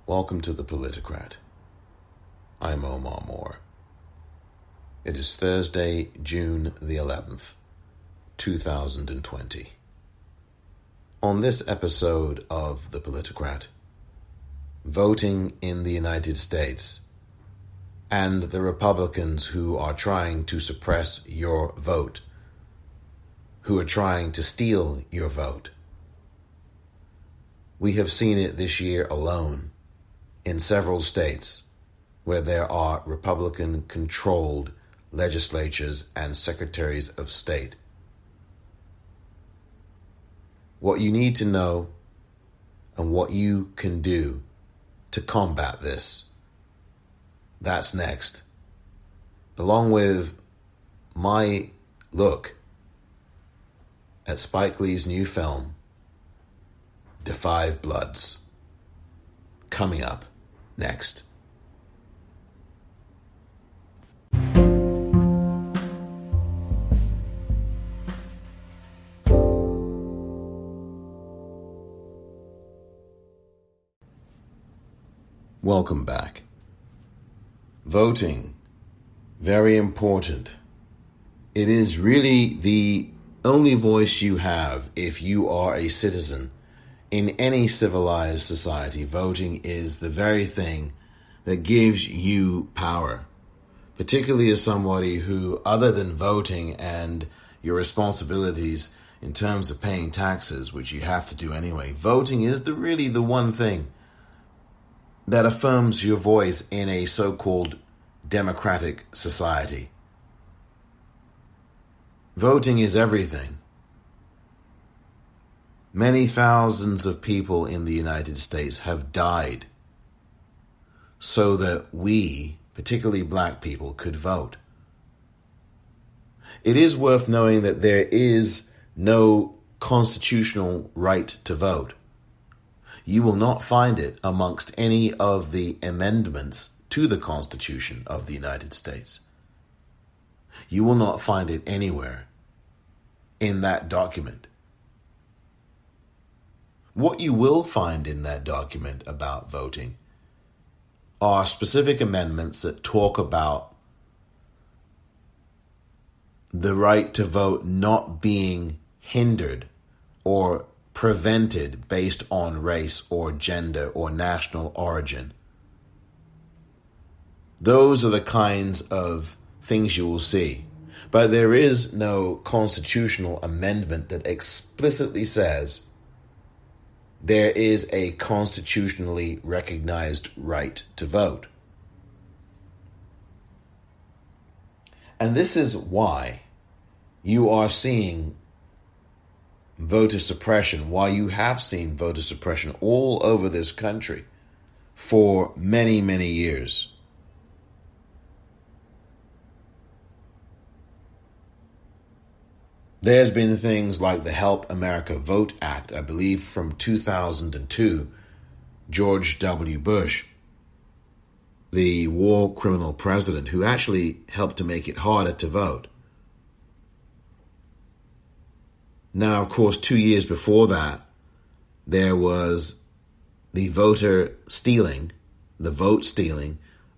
Welcome to the Politicrat. I'm Omar Moore. It is Thursday, June the 11th, 2020. On this episode of the Politicrat, voting in the United States and the Republicans who are trying to suppress your vote, who are trying to steal your vote. We have seen it this year alone in several states where there are Republican-controlled legislatures and secretaries of state. What you need to know and what you can do to combat this, that's next. Along with my look at Spike Lee's new film, Da 5 Bloods, coming up next. Welcome back. Voting, very important. It is really the only voice you have if you are a citizen. In any civilized society, voting is the very thing that gives you power, particularly as somebody who, other than voting and your responsibilities in terms of paying taxes, which you have to do anyway, voting is really the one thing that affirms your voice in a so-called democratic society. Voting is everything. Many thousands of people in the United States have died so that we, particularly black people, could vote. It is worth knowing that there is no constitutional right to vote. You will not find it amongst any of the amendments to the Constitution of the United States. You will not find it anywhere in that document. What you will find in that document about voting are specific amendments that talk about the right to vote not being hindered or prevented based on race or gender or national origin. Those are the kinds of things you will see. But there is no constitutional amendment that explicitly says there is a constitutionally recognized right to vote. And this is why you are seeing voter suppression, why you have seen voter suppression all over this country for many, many years. There's been things like the Help America Vote Act, I believe from 2002, George W. Bush, the war criminal president who actually helped to make it harder to vote. Now, of course, 2 years before that, there was the vote stealing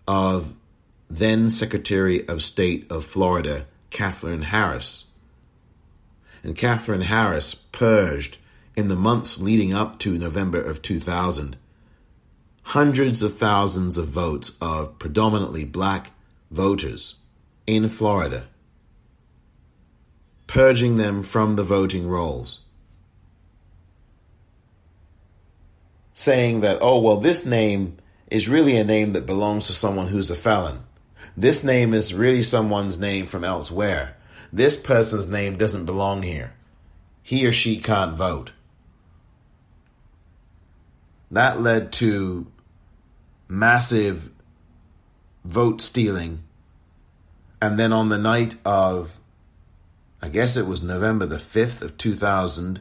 of then Secretary of State of Florida, Katherine Harris. And Katherine Harris purged, in the months leading up to November of 2000, hundreds of thousands of votes of predominantly black voters in Florida, purging them from the voting rolls, saying that, oh, well, this name is really a name that belongs to someone who's a felon. This name is really someone's name from elsewhere. This person's name doesn't belong here. He or she can't vote. That led to massive vote stealing. And then on the night of, I guess it was November the 5th of 2000,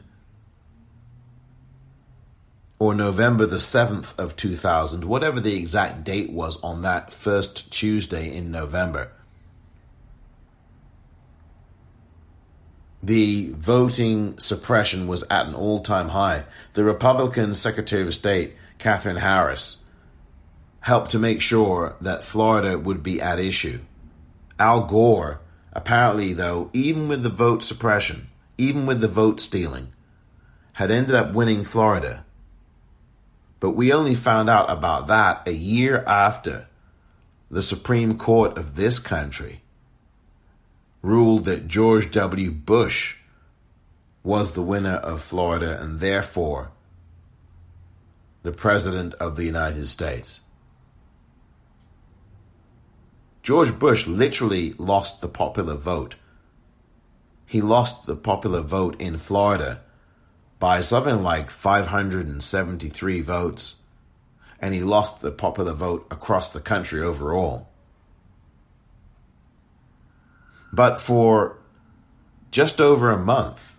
or November the 7th of 2000, whatever the exact date was on that first Tuesday in November, the voting suppression was at an all-time high. The Republican Secretary of State, Katherine Harris, helped to make sure that Florida would be at issue. Al Gore, apparently though, even with the vote suppression, even with the vote stealing, had ended up winning Florida. But we only found out about that a year after the Supreme Court of this country ruled that George W. Bush was the winner of Florida and therefore the President of the United States. George Bush literally lost the popular vote. He lost the popular vote in Florida by something like 573 votes, and he lost the popular vote across the country overall. But for just over a month,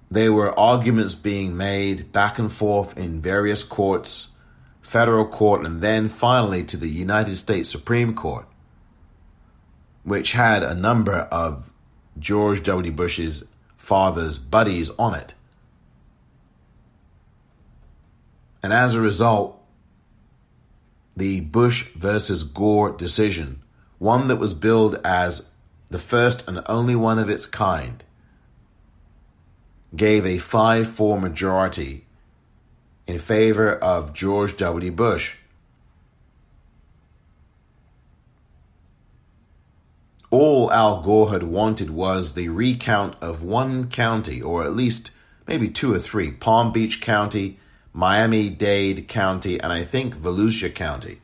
there were arguments being made back and forth in various courts, federal court, and then finally to the United States Supreme Court, which had a number of George W. Bush's father's buddies on it. And as a result, the Bush versus Gore decision, one that was billed as the first and only one of its kind, gave a 5-4 majority in favor of George W. Bush. All Al Gore had wanted was the recount of one county, or at least maybe 2 or 3, Palm Beach County, Miami-Dade County, and I think Volusia County.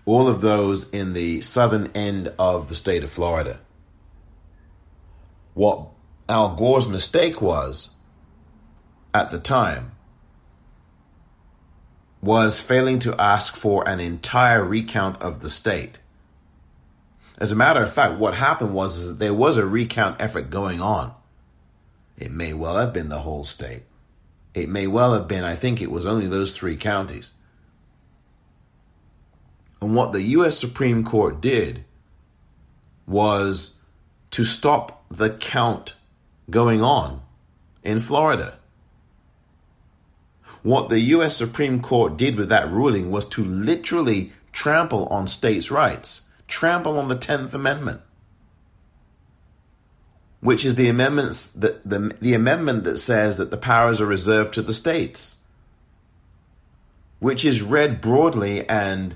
All of those in the southern end of the state of Florida. What Al Gore's mistake was, at the time, was failing to ask for an entire recount of the state. As a matter of fact, what happened was that there was a recount effort going on. It may well have been the whole state. It may well have been, I think it was only those 3 counties. And what the U.S. Supreme Court did was to stop the count going on in Florida. What the U.S. Supreme Court did with that ruling was to literally trample on states' rights, trample on the 10th Amendment, which is the amendments that the amendment that says that the powers are reserved to the states, which is read broadly and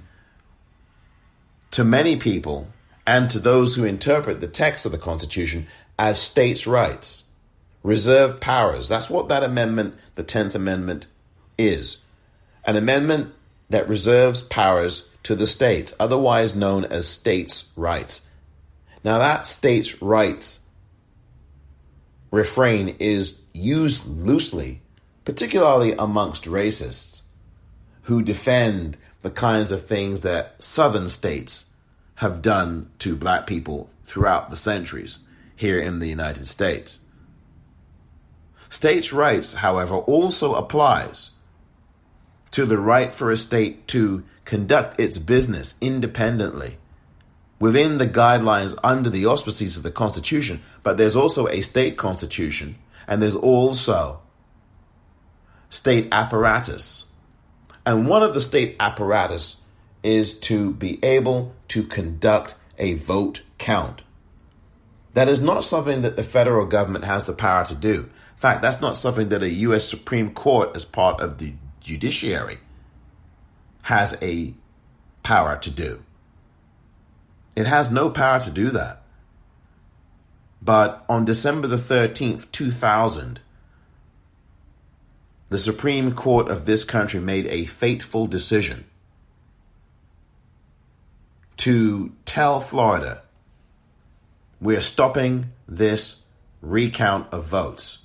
to many people and to those who interpret the text of the Constitution as states' rights, reserved powers. That's what that amendment, the 10th Amendment, is. An amendment that reserves powers to the states, otherwise known as states' rights. Now that states' rights refrain is used loosely, particularly amongst racists who defend the kinds of things that southern states have done to black people throughout the centuries here in the United States. States' rights, however, also applies to the right for a state to conduct its business independently within the guidelines under the auspices of the Constitution. But there's also a state constitution, and there's also state apparatus. And one of the state apparatus is to be able to conduct a vote count. That is not something that the federal government has the power to do. In fact, that's not something that a U.S. Supreme Court, as part of the judiciary, has a power to do. It has no power to do that. But on December the 13th, 2000, the Supreme Court of this country made a fateful decision to tell Florida, we're stopping this recount of votes.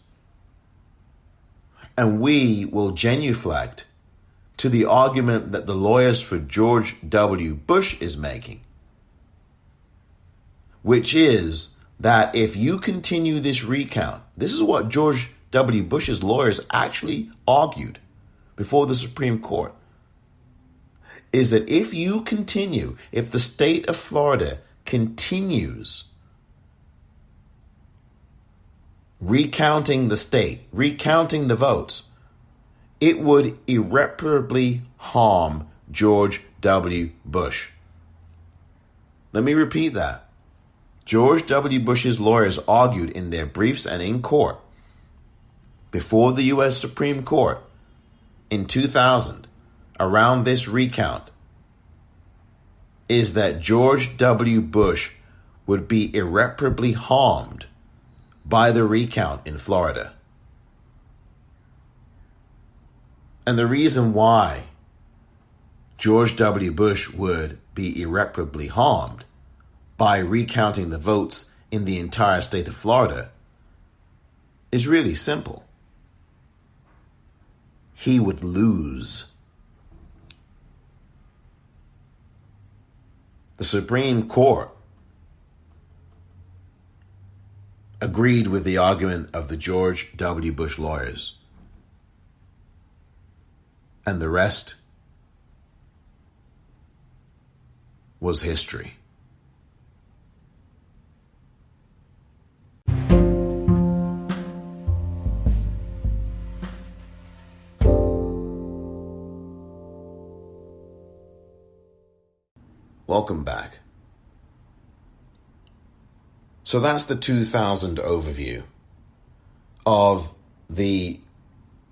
And we will genuflect to the argument that the lawyers for George W. Bush is making, which is that if you continue this recount, this is what George W. Bush's lawyers actually argued before the Supreme Court, is that if the state of Florida continues recounting the votes it would irreparably harm George W. Bush. Let me repeat that. George W. Bush's lawyers argued in their briefs and in court before the U.S. Supreme Court in 2000 around this recount is that George W. Bush would be irreparably harmed by the recount in Florida. And the reason why George W. Bush would be irreparably harmed by recounting the votes in the entire state of Florida is really simple. He would lose. The Supreme Court agreed with the argument of the George W. Bush lawyers. And the rest was history. Welcome back. So that's the 2000 overview of the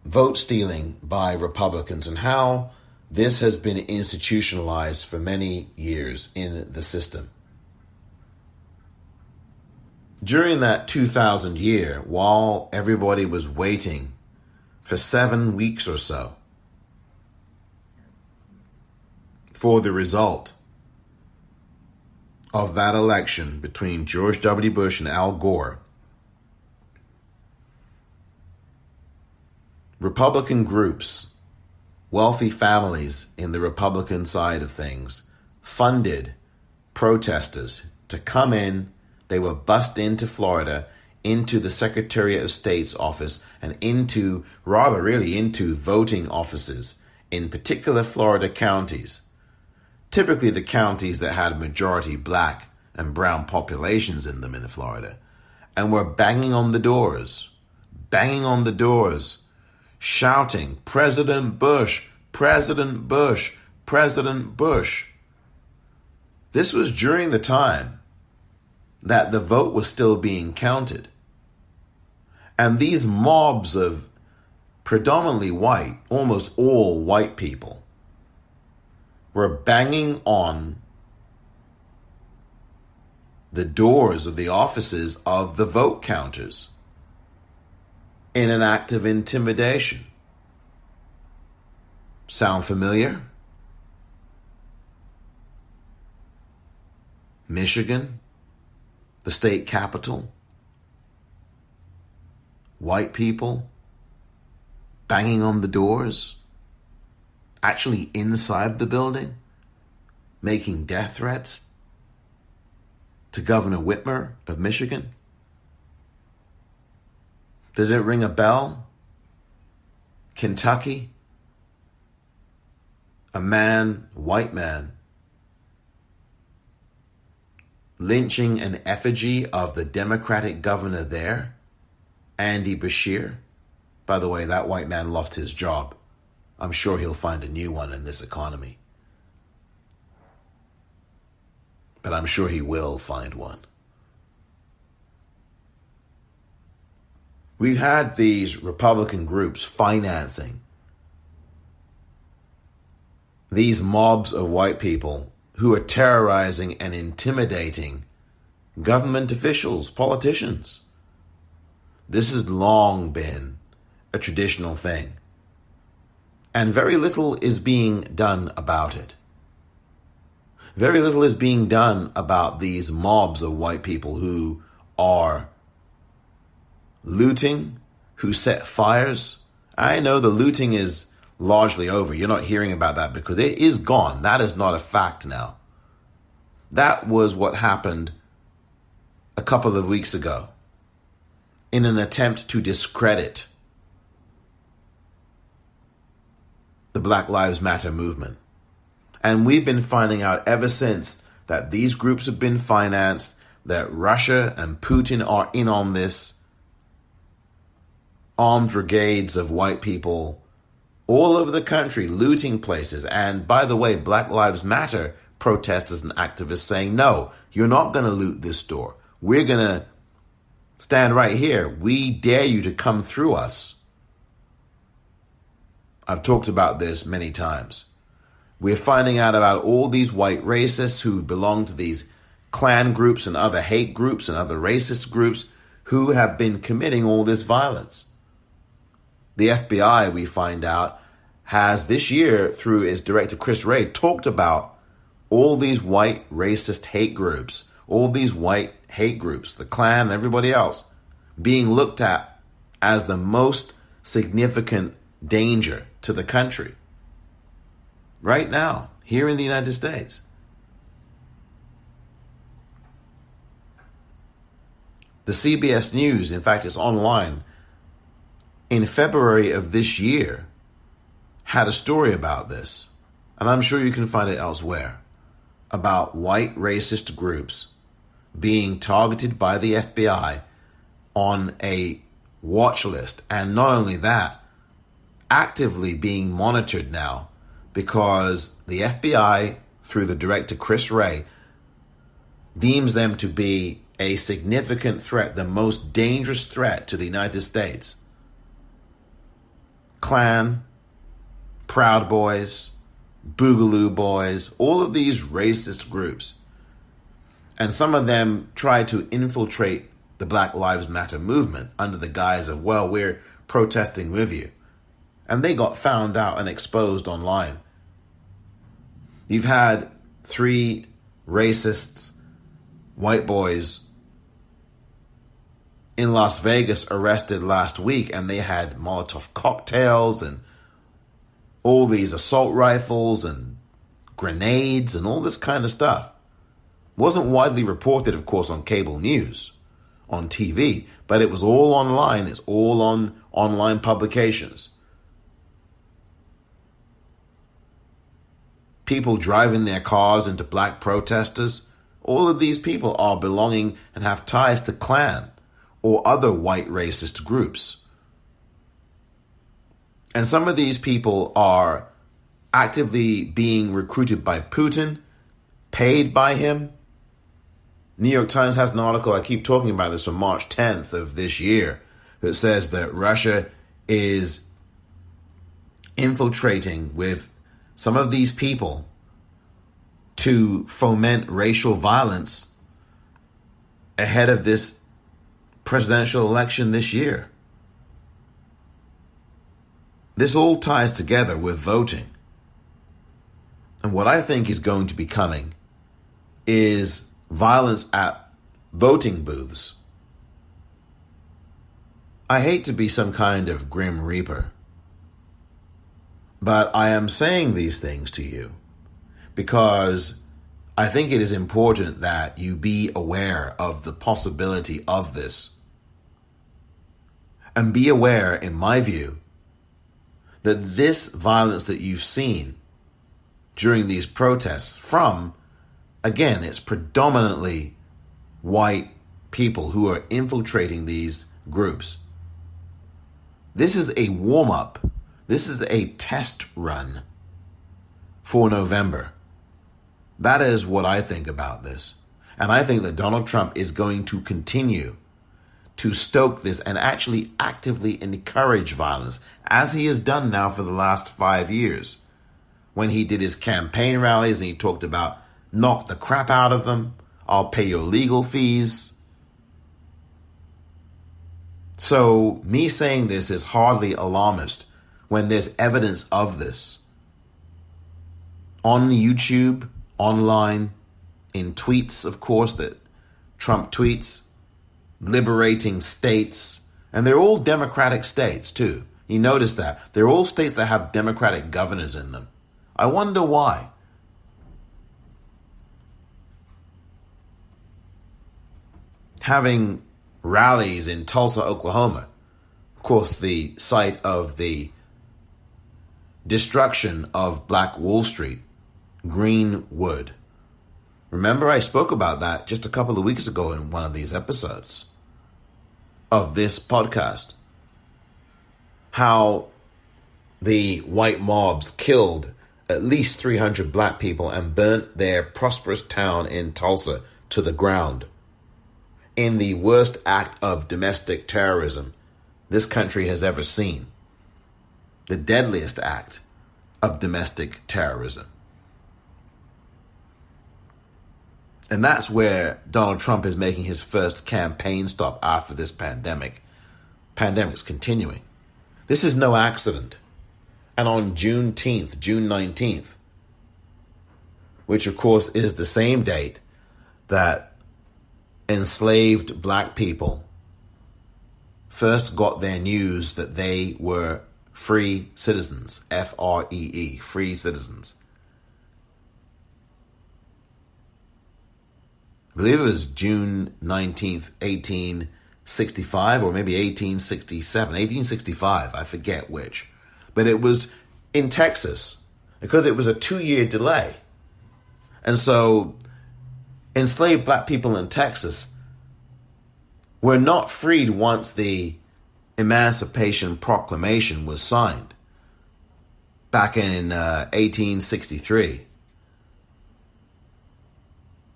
vote stealing by Republicans and how this has been institutionalized for many years in the system. During that 2000 year, while everybody was waiting for 7 weeks or so for the result of that election between George W. Bush and Al Gore, Republican groups, wealthy families in the Republican side of things, funded protesters to come in. They were bussed into Florida, into the Secretary of State's office, and into voting offices in particular Florida counties. Typically the counties that had majority black and brown populations in them in Florida, and were banging on the doors, shouting, "President Bush, President Bush, President Bush." This was during the time that the vote was still being counted. And these mobs of predominantly white, almost all white people, were banging on the doors of the offices of the vote counters in an act of intimidation. Sound familiar? Michigan, the state capital, white people banging on the doors, actually inside the building, making death threats to Governor Whitmer of Michigan. Does it ring a bell? Kentucky, a white man, lynching an effigy of the Democratic governor there, Andy Beshear. By the way, that white man lost his job. I'm sure he'll find a new one in this economy. But I'm sure he will find one. We've had these Republican groups financing these mobs of white people who are terrorizing and intimidating government officials, politicians. This has long been a traditional thing. And very little is being done about it. Very little is being done about these mobs of white people who are looting, who set fires. I know the looting is largely over. You're not hearing about that because it is gone. That is not a fact now. That was what happened a couple of weeks ago in an attempt to discredit the Black Lives Matter movement. And we've been finding out ever since that these groups have been financed, that Russia and Putin are in on this. Armed brigades of white people all over the country, looting places. And by the way, Black Lives Matter protesters and activists saying, no, you're not going to loot this store. We're going to stand right here. We dare you to come through us. I've talked about this many times. We're finding out about all these white racists who belong to these Klan groups and other hate groups and other racist groups who have been committing all this violence. The FBI, we find out, has this year, through its director Chris Wray, talked about all these white racist hate groups, the Klan and everybody else, being looked at as the most significant danger to the country right now, here in the United States. The CBS News, in fact, it's online, in February of this year, had a story about this, and I'm sure you can find it elsewhere, about white racist groups being targeted by the FBI on a watch list. And not only that, actively being monitored now because the FBI, through the director Chris Wray, deems them to be a significant threat, the most dangerous threat to the United States. Klan, Proud Boys, Boogaloo Boys, all of these racist groups. And some of them try to infiltrate the Black Lives Matter movement under the guise of, well, we're protesting with you. And they got found out and exposed online. You've had 3 racist white boys in Las Vegas arrested last week, and they had Molotov cocktails and all these assault rifles and grenades and all this kind of stuff. Wasn't widely reported, of course, on cable news, on TV, but it was all online. It's all on online publications. People driving their cars into black protesters. All of these people are belonging and have ties to Klan or other white racist groups. And some of these people are actively being recruited by Putin, paid by him. New York Times has an article, I keep talking about this, from March 10th of this year, that says that Russia is infiltrating with some of these people to foment racial violence ahead of this presidential election this year. This all ties together with voting. And what I think is going to be coming is violence at voting booths. I hate to be some kind of grim reaper, but I am saying these things to you because I think it is important that you be aware of the possibility of this. And be aware, in my view, that this violence that you've seen during these protests from, again, it's predominantly white people who are infiltrating these groups. This is a warm-up. This is a test run for November. That is what I think about this. And I think that Donald Trump is going to continue to stoke this and actually actively encourage violence, as he has done now for the last 5 years. When he did his campaign rallies and he talked about knock the crap out of them, I'll pay your legal fees. So me saying this is hardly alarmist when there's evidence of this. On YouTube, online, in tweets, of course, that Trump tweets, liberating states, and they're all Democratic states too. You notice that. They're all states that have Democratic governors in them. I wonder why. Having rallies in Tulsa, Oklahoma, of course, the site of the destruction of Black Wall Street, Greenwood. Remember, I spoke about that just a couple of weeks ago in one of these episodes of this podcast. How the white mobs killed at least 300 black people and burnt their prosperous town in Tulsa to the ground in the worst act of domestic terrorism this country has ever seen. The deadliest act of domestic terrorism. And that's where Donald Trump is making his first campaign stop after this pandemic. Pandemic's continuing. This is no accident. And on June 19th, which of course is the same date that enslaved black people first got their news that they were free citizens, F-R-E-E, free citizens. I believe it was June 19th, 1865, or maybe 1867, 1865, I forget which. But it was in Texas, because it was a 2-year delay. And so enslaved black people in Texas were not freed once the Emancipation Proclamation was signed back in 1863.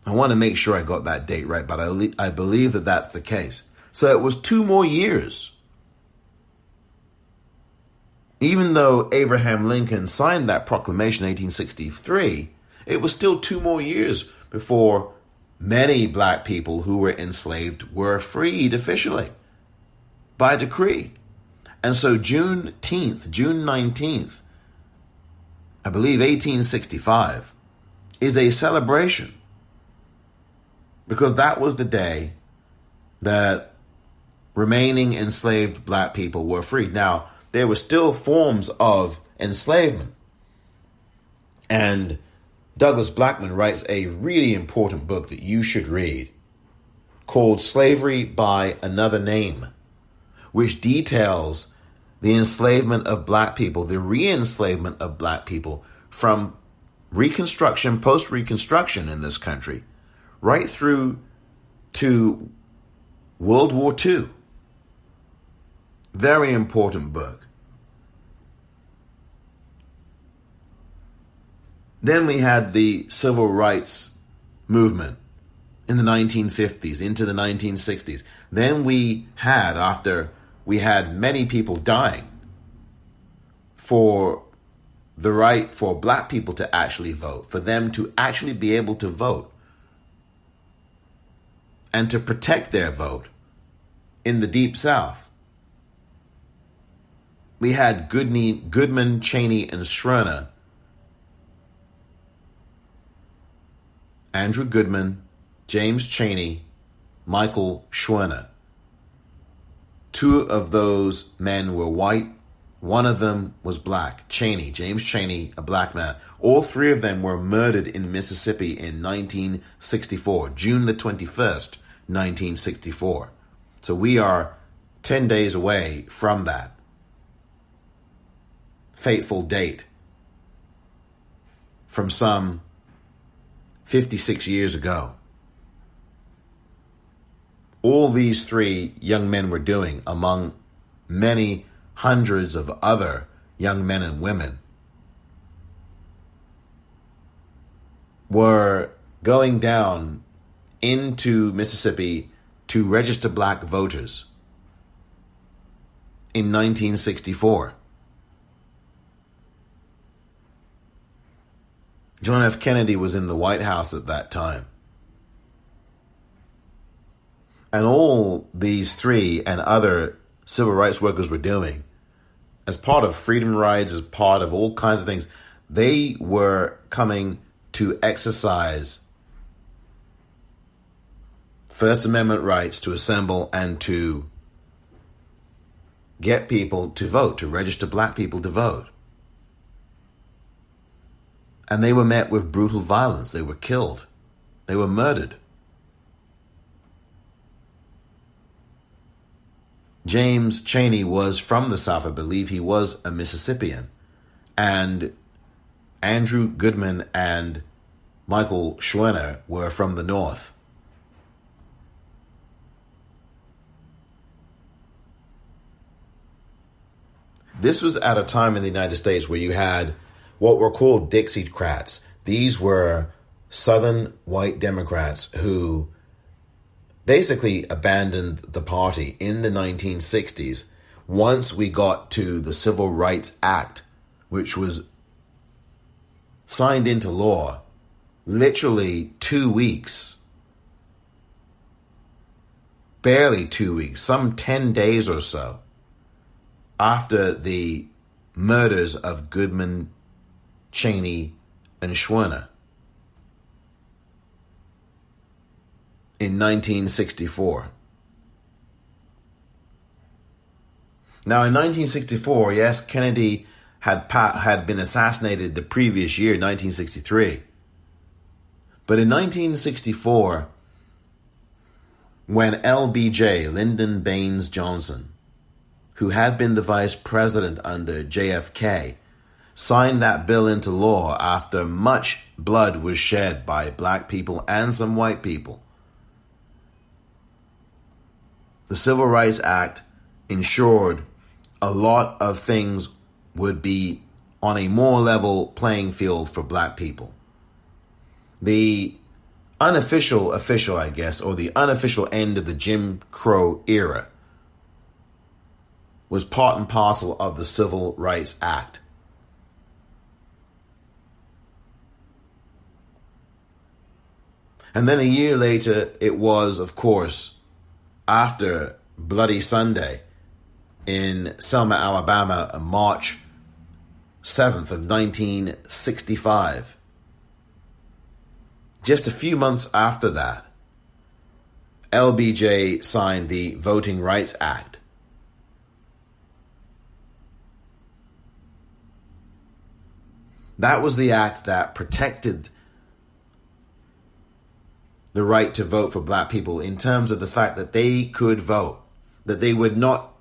I want to make sure I got that date right, but I believe that that's the case. So it was 2 more years. Even though Abraham Lincoln signed that proclamation in 1863, it was still 2 more years before many black people who were enslaved were freed officially by decree. And so June 19th, I believe 1865, is a celebration, because that was the day that remaining enslaved black people were freed. Now, there were still forms of enslavement. And Douglas Blackmon writes a really important book that you should read called Slavery by Another Name, which details the enslavement of black people, the re-enslavement of black people from Reconstruction, post-Reconstruction in this country, right through to World War II. Very important book. Then we had the civil rights movement in the 1950s into the 1960s. Then we had, after we had many people dying for the right for black people to actually vote, for them to actually be able to vote and to protect their vote in the Deep South. We had Goodman, Cheney, and Schwerner. Andrew Goodman, James Cheney, Michael Schwerner. 2 of those men were white. 1 of them was black. James Cheney, a black man. All 3 of them were murdered in Mississippi in 1964, June the 21st, 1964. So we are 10 days away from that fateful date from some 56 years ago. All these 3 young men were doing, among many hundreds of other young men and women, were going down into Mississippi to register black voters in 1964. John F. Kennedy was in the White House at that time. And all these 3 and other civil rights workers were doing, as part of freedom rides, as part of all kinds of things, they were coming to exercise First Amendment rights to assemble and to get people to vote, to register black people to vote. And they were met with brutal violence. They were killed. They were murdered. James Cheney was from the South. I believe he was a Mississippian. And Andrew Goodman and Michael Schwerner were from the North. This was at a time in the United States where you had what were called Dixiecrats. These were Southern white Democrats who basically abandoned the party in the 1960s once we got to the Civil Rights Act, which was signed into law literally 2 weeks, barely 2 weeks, some 10 days or so after the murders of Goodman, Cheney, and Schwerner in 1964. Now, in 1964, yes, Kennedy had been assassinated the previous year, 1963. But in 1964, when LBJ, Lyndon Baines Johnson, who had been the vice president under JFK, signed that bill into law after much blood was shed by black people and some white people, the Civil Rights Act ensured a lot of things would be on a more level playing field for black people. The unofficial, I guess, or the unofficial end of the Jim Crow era was part and parcel of the Civil Rights Act. And then a year later, it was, of course, after Bloody Sunday in Selma, Alabama, on March 7th of 1965. Just a few months after that, LBJ signed the Voting Rights Act. That was the act that protected the right to vote for black people in terms of the fact that they could vote, that they would not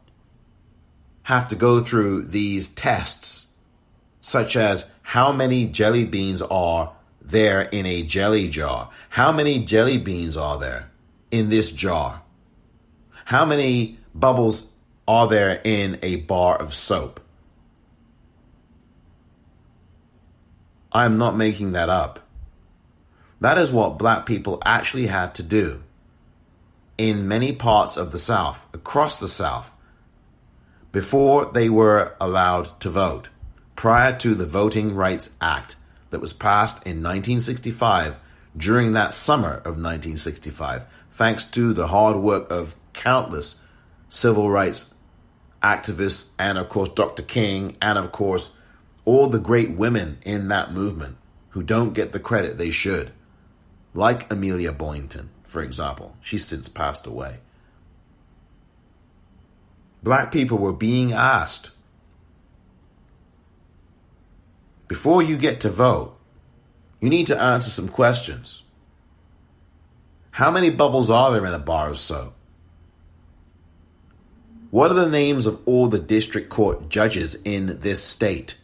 have to go through these tests, such as how many jelly beans are there in a jelly jar? How many jelly beans are there in this jar? How many bubbles are there in a bar of soap? I'm not making that up. That is what black people actually had to do in many parts of the South, across the South, before they were allowed to vote, prior to the Voting Rights Act that was passed in 1965, during that summer of 1965, thanks to the hard work of countless civil rights activists and, of course, Dr. King, and, of course, all the great women in that movement who don't get the credit they should, like Amelia Boynton, for example. She's since passed away. Black people were being asked, before you get to vote, you need to answer some questions. How many bubbles are there in a bar of soap? What are the names of all the district court judges in this state?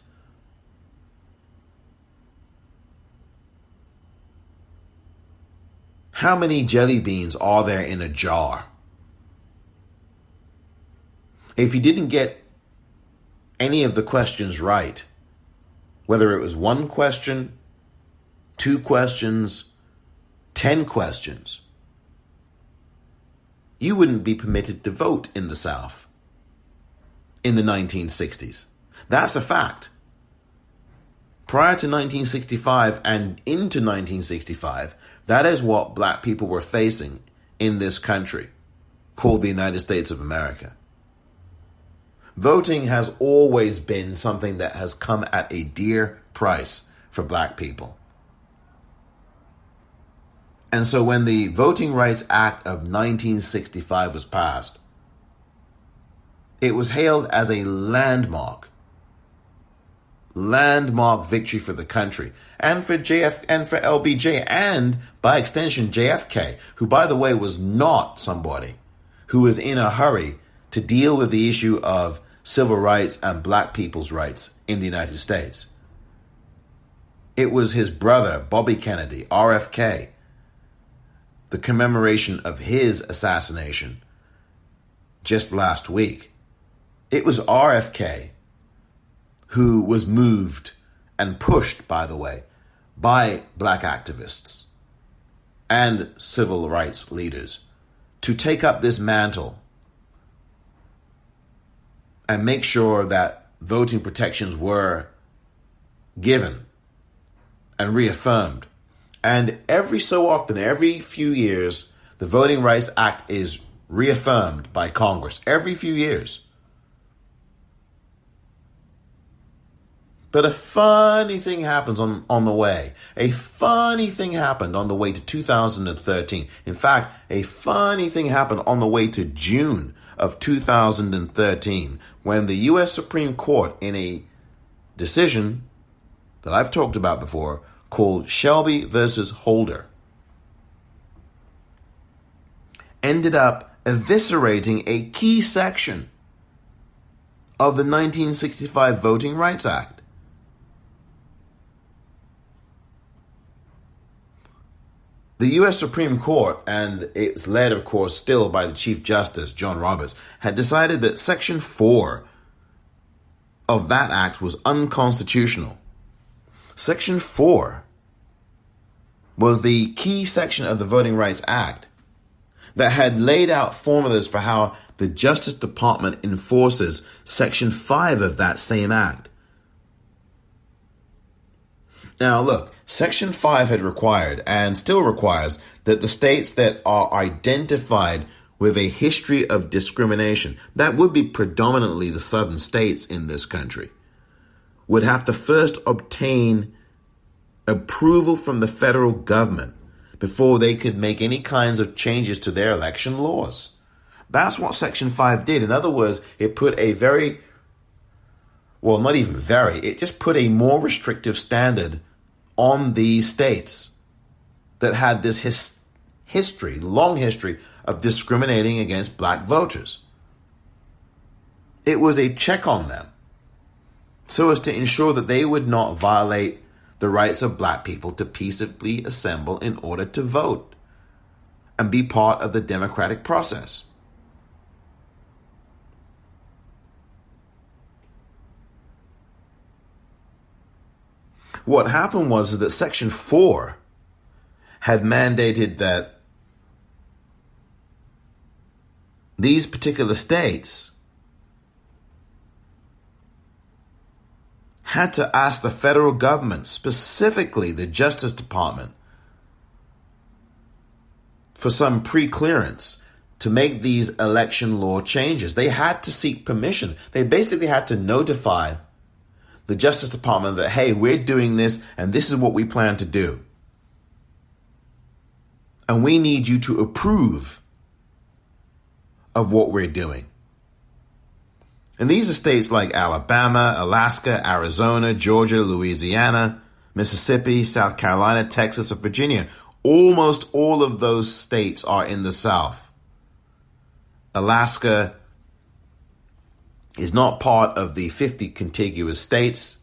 How many jelly beans are there in a jar? If you didn't get any of the questions right, whether it was one question, 2 questions, 10 questions, you wouldn't be permitted to vote in the South in the 1960s. That's a fact. Prior to 1965 and into 1965, that is what black people were facing in this country called the United States of America. Voting has always been something that has come at a dear price for black people. And so when the Voting Rights Act of 1965 was passed, it was hailed as a landmark victory for the country and for LBJ, and by extension JFK, who, by the way, was not somebody who was in a hurry to deal with the issue of civil rights and black people's rights in the United States. It was his brother, Bobby Kennedy, RFK, the commemoration of his assassination just last week. It was RFK who was moved and pushed, by the way, by black activists and civil rights leaders to take up this mantle and make sure that voting protections were given and reaffirmed. And every so often, every few years, the Voting Rights Act is reaffirmed by Congress. Every few years. But a funny thing happens on the way. A funny thing happened on the way to 2013. In fact, a funny thing happened on the way to June of 2013 when the U.S. Supreme Court, in a decision that I've talked about before called Shelby versus Holder, ended up eviscerating a key section of the 1965 Voting Rights Act. The U.S. Supreme Court, and it's led, of course, still by the Chief Justice, John Roberts, had decided that Section 4 of that act was unconstitutional. Section 4 was the key section of the Voting Rights Act that had laid out formulas for how the Justice Department enforces Section 5 of that same act. Now, look, Section 5 had required, and still requires, that the states that are identified with a history of discrimination, that would be predominantly the southern states in this country, would have to first obtain approval from the federal government before they could make any kinds of changes to their election laws. That's what Section 5 did. In other words, it put a it just put a more restrictive standard on these states that had this long history of discriminating against black voters. It was a check on them so as to ensure that they would not violate the rights of black people to peaceably assemble in order to vote and be part of the democratic process. What happened was that Section 4 had mandated that these particular states had to ask the federal government, specifically the Justice Department, for some pre-clearance to make these election law changes. They had to seek permission. They basically had to notify the Justice Department that, hey, we're doing this and this is what we plan to do. And we need you to approve of what we're doing. And these are states like Alabama, Alaska, Arizona, Georgia, Louisiana, Mississippi, South Carolina, Texas, and Virginia. Almost all of those states are in the South. Alaska is not part of the 50 contiguous states,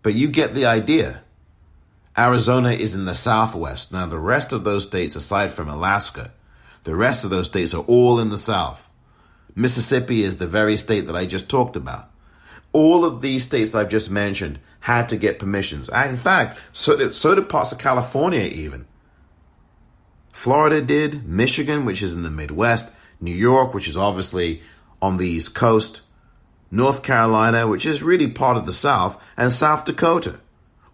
but you get the idea. Arizona is in the Southwest. Now, the rest of those states, aside from Alaska, the rest of those states are all in the South. Mississippi is the very state that I just talked about. All of these states that I've just mentioned had to get permissions. And in fact, so did parts of California even. Florida did, Michigan, which is in the Midwest, New York, which is obviously on the East Coast, North Carolina, which is really part of the South, and South Dakota.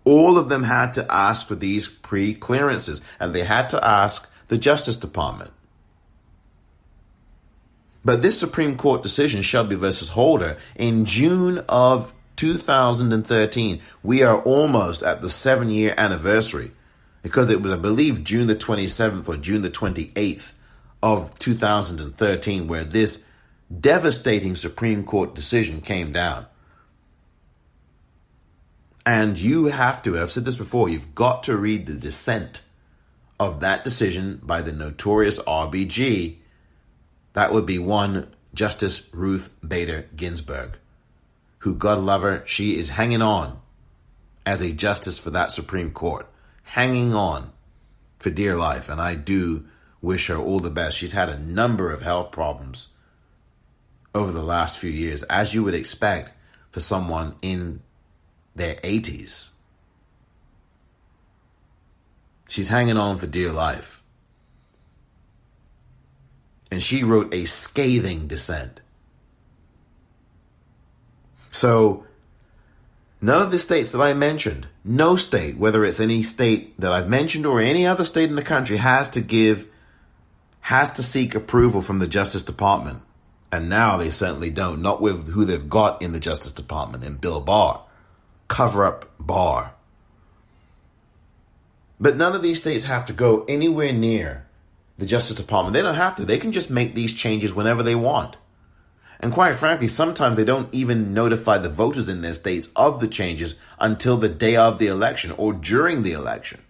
All of them had to ask for these pre-clearances, and they had to ask the Justice Department. But this Supreme Court decision, Shelby versus Holder, in June of 2013, we are almost at the 7-year anniversary, because it was, I believe, June the 27th or June the 28th of 2013, where this devastating Supreme Court decision came down. And you have to, I've said this before, you've got to read the dissent of that decision by the notorious RBG. That would be one Justice Ruth Bader Ginsburg, who, God love her, she is hanging on as a justice for that Supreme Court, hanging on for dear life. And I do wish her all the best. She's had a number of health problems over the last few years, as you would expect for someone in their 80s. She's hanging on for dear life. And she wrote a scathing dissent. So, none of the states that I mentioned, no state, whether it's any state that I've mentioned or any other state in the country, has to seek approval from the Justice Department. And now they certainly don't, not with who they've got in the Justice Department, and Bill Barr, cover-up Barr. But none of these states have to go anywhere near the Justice Department. They don't have to. They can just make these changes whenever they want. And quite frankly, sometimes they don't even notify the voters in their states of the changes until the day of the election or during the election.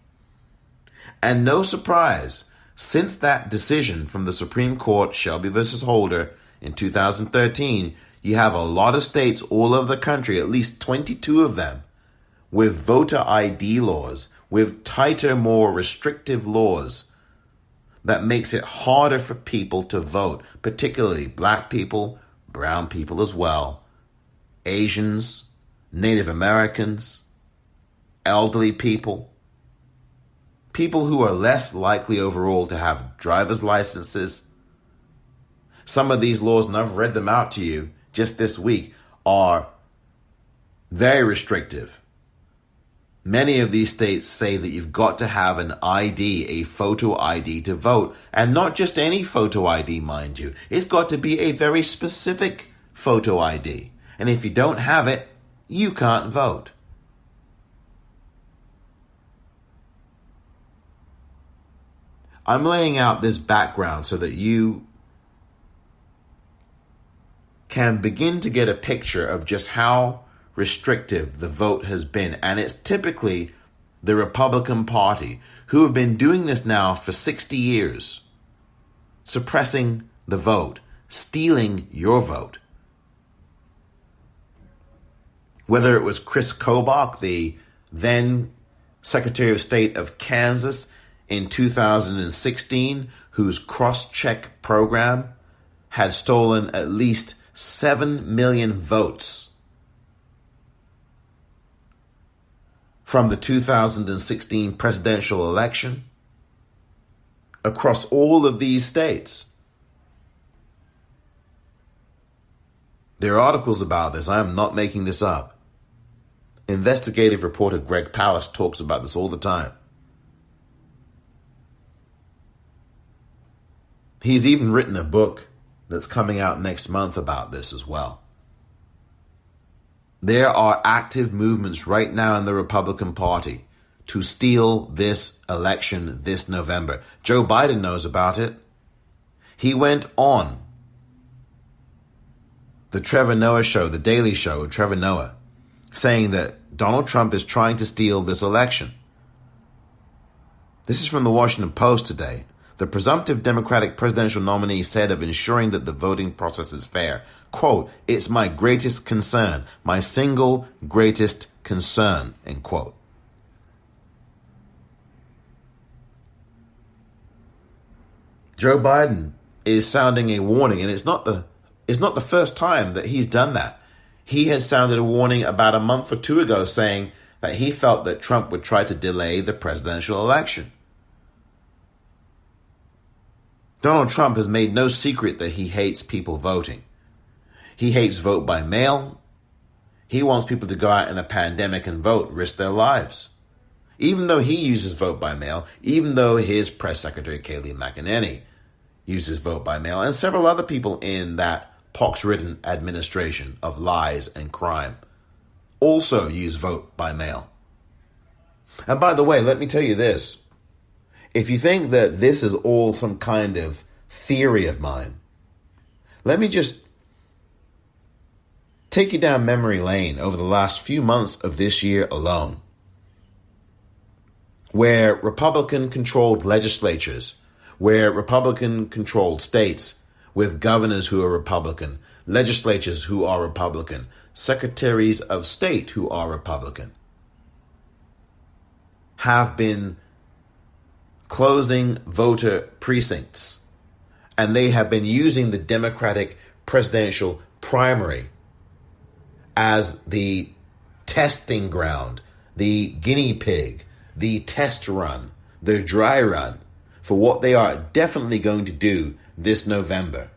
And no surprise, since that decision from the Supreme Court, Shelby versus Holder, in 2013, you have a lot of states all over the country, at least 22 of them, with voter ID laws, with tighter, more restrictive laws that makes it harder for people to vote, particularly black people, brown people as well, Asians, Native Americans, elderly people, people who are less likely overall to have driver's licenses. Some of these laws, and I've read them out to you just this week, are very restrictive. Many of these states say that you've got to have an ID, a photo ID to vote. And not just any photo ID, mind you. It's got to be a very specific photo ID. And if you don't have it, you can't vote. I'm laying out this background so that you can begin to get a picture of just how restrictive the vote has been. And it's typically the Republican Party who have been doing this now for 60 years, suppressing the vote, stealing your vote. Whether it was Chris Kobach, the then Secretary of State of Kansas in 2016, whose cross-check program had stolen at least 7 million votes from the 2016 presidential election across all of these states. There are articles about this. I am not making this up. Investigative reporter Greg Palast talks about this all the time. He's even written a book that's coming out next month about this as well. There are active movements right now in the Republican Party to steal this election this November. Joe Biden knows about it. He went on the Trevor Noah show, the Daily Show with Trevor Noah, saying that Donald Trump is trying to steal this election. This is from the Washington Post today. The presumptive Democratic presidential nominee said of ensuring that the voting process is fair, quote, "It's my greatest concern, my single greatest concern," end quote. Joe Biden is sounding a warning, and it's not the first time that he's done that. He has sounded a warning about a month or two ago, saying that he felt that Trump would try to delay the presidential election. Donald Trump has made no secret that he hates people voting. He hates vote by mail. He wants people to go out in a pandemic and vote, risk their lives. Even though he uses vote by mail, even though his press secretary, Kayleigh McEnany, uses vote by mail, and several other people in that pox-ridden administration of lies and crime also use vote by mail. And by the way, let me tell you this. If you think that this is all some kind of theory of mine, let me just take you down memory lane over the last few months of this year alone, where Republican-controlled legislatures, where Republican-controlled states with governors who are Republican, legislatures who are Republican, secretaries of state who are Republican, have been closing voter precincts, and they have been using the Democratic presidential primary as the testing ground, the guinea pig, the test run, the dry run for what they are definitely going to do this November.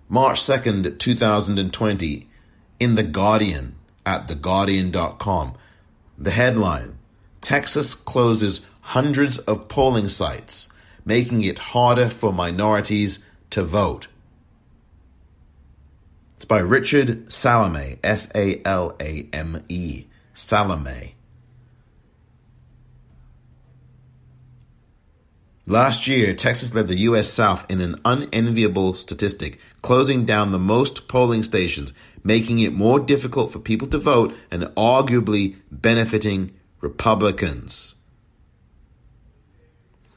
March 2nd, 2020, in The Guardian at theguardian.com, the headline, Texas closes hundreds of polling sites, making it harder for minorities to vote. It's by Richard Salame, S-A-L-A-M-E, Salame. Last year, Texas led the U.S. South in an unenviable statistic, closing down the most polling stations, making it more difficult for people to vote and arguably benefiting Republicans.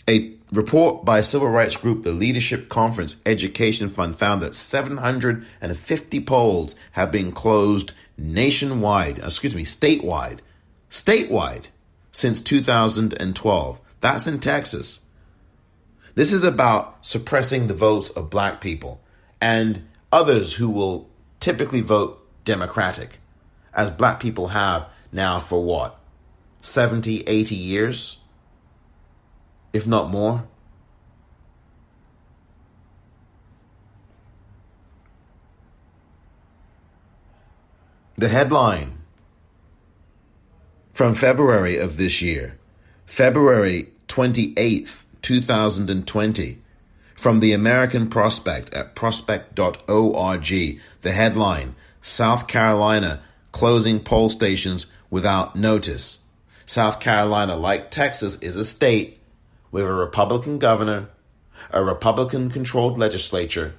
A report by civil rights group the Leadership Conference Education Fund found that 750 polls have been closed statewide, since 2012. That's in Texas. This is about suppressing the votes of black people and others who will typically vote Democratic, as black people have now for 70, 80 years, if not more. The headline from February of this year, February 28th, 2020, from the American Prospect at prospect.org, the headline, South Carolina closing poll stations without notice. South Carolina, like Texas, is a state with a Republican governor, a Republican-controlled legislature,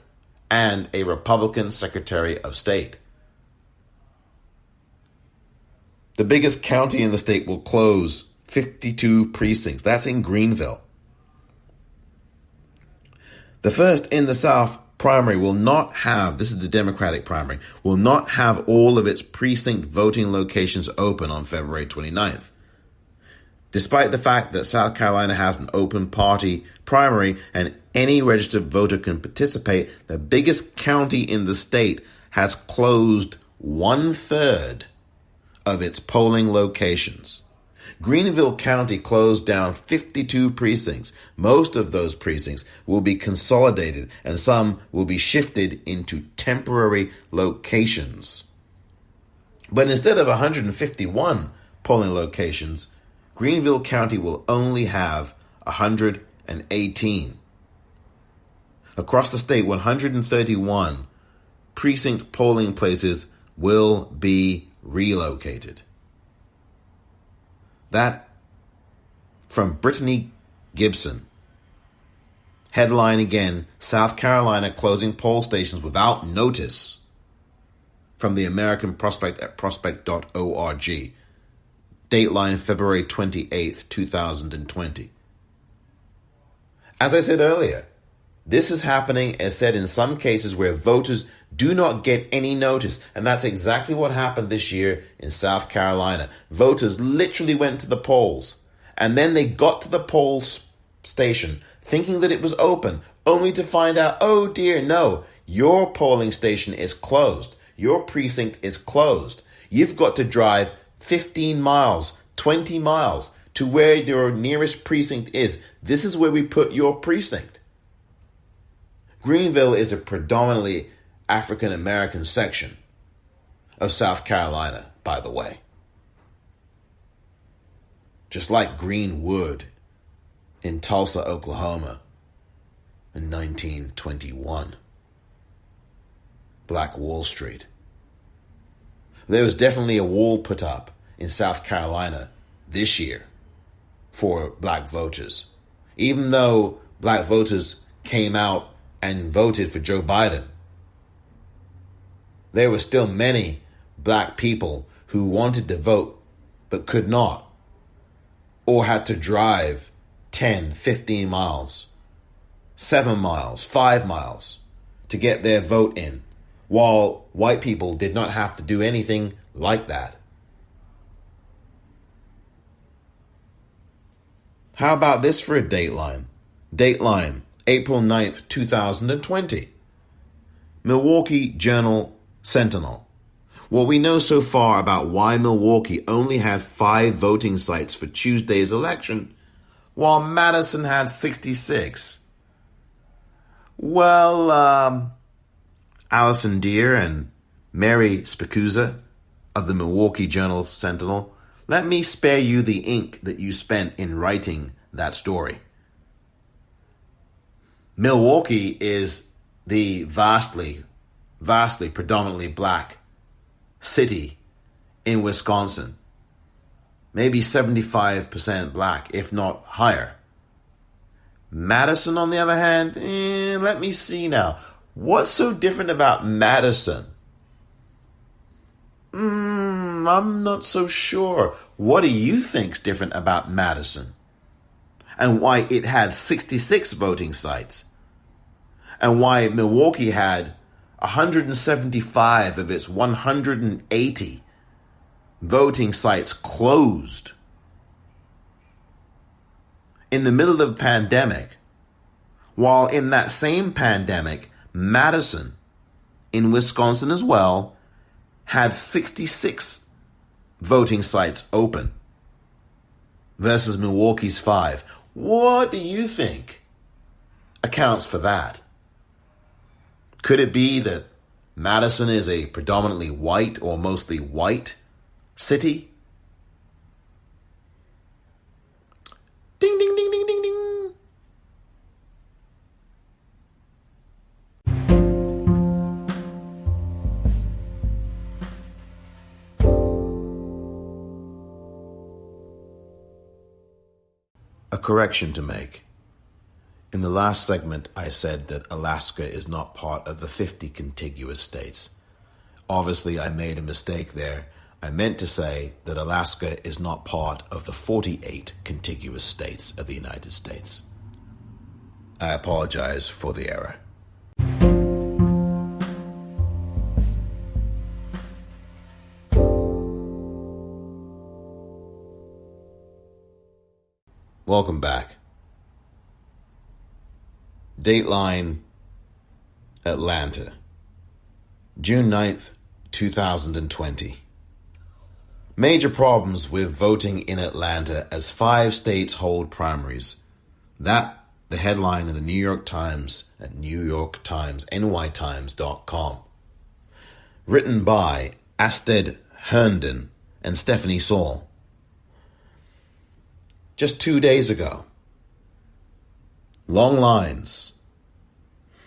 and a Republican Secretary of State. The biggest county in the state will close 52 precincts. That's in Greenville. The first in the South primary will not have, this is the Democratic primary, will not have all of its precinct voting locations open on February 29th. Despite the fact that South Carolina has an open party primary and any registered voter can participate, the biggest county in the state has closed 1/3 of its polling locations. Greenville County closed down 52 precincts. Most of those precincts will be consolidated and some will be shifted into temporary locations. But instead of 151 polling locations, Greenville County will only have 118. Across the state, 131 precinct polling places will be relocated. That from Brittany Gibson. Headline again, South Carolina closing poll stations without notice. From the American Prospect at prospect.org. Dateline February 28th, 2020. As I said earlier, this is happening, as said, in some cases where voters do not get any notice. And that's exactly what happened this year in South Carolina. Voters literally went to the polls and then they got to the poll station thinking that it was open, only to find out, oh dear, no, your polling station is closed. Your precinct is closed. You've got to drive 15 miles, 20 miles to where your nearest precinct is. This is where we put your precinct. Greenville is a predominantly African American section of South Carolina, by the way. Just like Greenwood in Tulsa, Oklahoma in 1921. Black Wall Street. There was definitely a wall put up in South Carolina this year for black voters. Even though black voters came out and voted for Joe Biden, there were still many black people who wanted to vote but could not, or had to drive 10, 15 miles, 7 miles, 5 miles to get their vote in, while white people did not have to do anything like that. How about this for a dateline? Dateline, April 9th, 2020. Milwaukee Journal Sentinel. What we know so far about why Milwaukee only had 5 voting sites for Tuesday's election, while Madison had 66. Well, Allison Deer and Mary Spicuzza of the Milwaukee Journal-Sentinel, let me spare you the ink that you spent in writing that story. Milwaukee is the vastly predominantly black city in Wisconsin. Maybe 75% black, if not higher. Madison, on the other hand, let me see now. What's so different about Madison? I'm not so sure. What do you think's different about Madison? And why it had 66 voting sites? And why Milwaukee had 175 of its 180 voting sites closed in the middle of a pandemic, while in that same pandemic, Madison, in Wisconsin as well, had 66 voting sites open versus Milwaukee's 5. What do you think accounts for that? Could it be that Madison is a predominantly white or mostly white city? Ding, ding, ding, ding, ding, ding. A correction to make. In the last segment, I said that Alaska is not part of the 50 contiguous states. Obviously, I made a mistake there. I meant to say that Alaska is not part of the 48 contiguous states of the United States. I apologize for the error. Welcome back. Dateline, Atlanta, June 9th, 2020. Major problems with voting in Atlanta as 5 states hold primaries. That, the headline in the New York Times at NewYorkTimesNYTimes.com. Written by Asted Herndon and Stephanie Saul. Just 2 days ago. Long lines.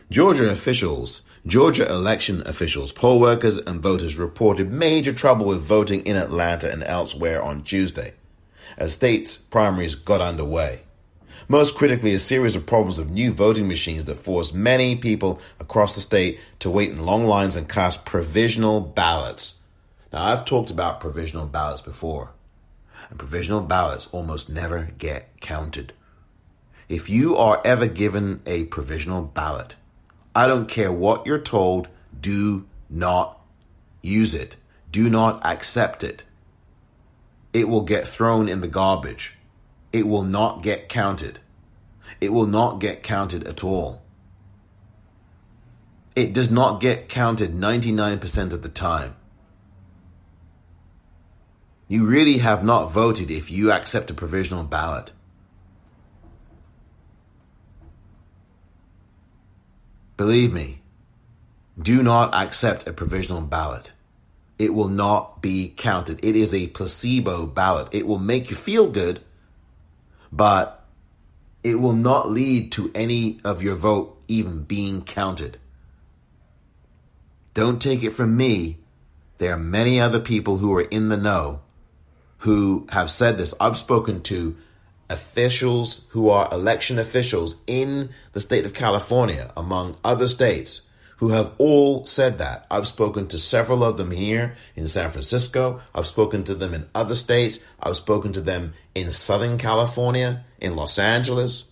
Georgia election officials, poll workers, and voters reported major trouble with voting in Atlanta and elsewhere on Tuesday, as states' primaries got underway. Most critically, a series of problems of new voting machines that forced many people across the state to wait in long lines and cast provisional ballots. Now, I've talked about provisional ballots before, and provisional ballots almost never get counted. If you are ever given a provisional ballot, I don't care what you're told, do not use it. Do not accept it. It will get thrown in the garbage. It will not get counted. It will not get counted at all. It does not get counted 99% of the time. You really have not voted if you accept a provisional ballot. Believe me, do not accept a provisional ballot. It will not be counted. It is a placebo ballot. It will make you feel good, but it will not lead to any of your vote even being counted. Don't take it from me. There are many other people who are in the know who have said this. I've spoken to officials who are election officials in the state of California, among other states, who have all said that. I've spoken to several of them here in San Francisco. I've spoken to them in other states. I've spoken to them in Southern California, in Los Angeles.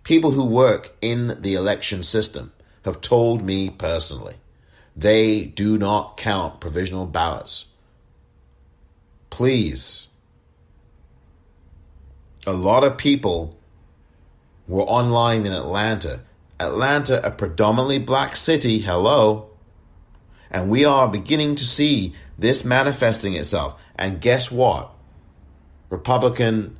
People who work in the election system have told me personally, they do not count provisional ballots. Please. A lot of people were online in Atlanta. Atlanta, a predominantly black city, hello. And we are beginning to see this manifesting itself. And guess what? Republican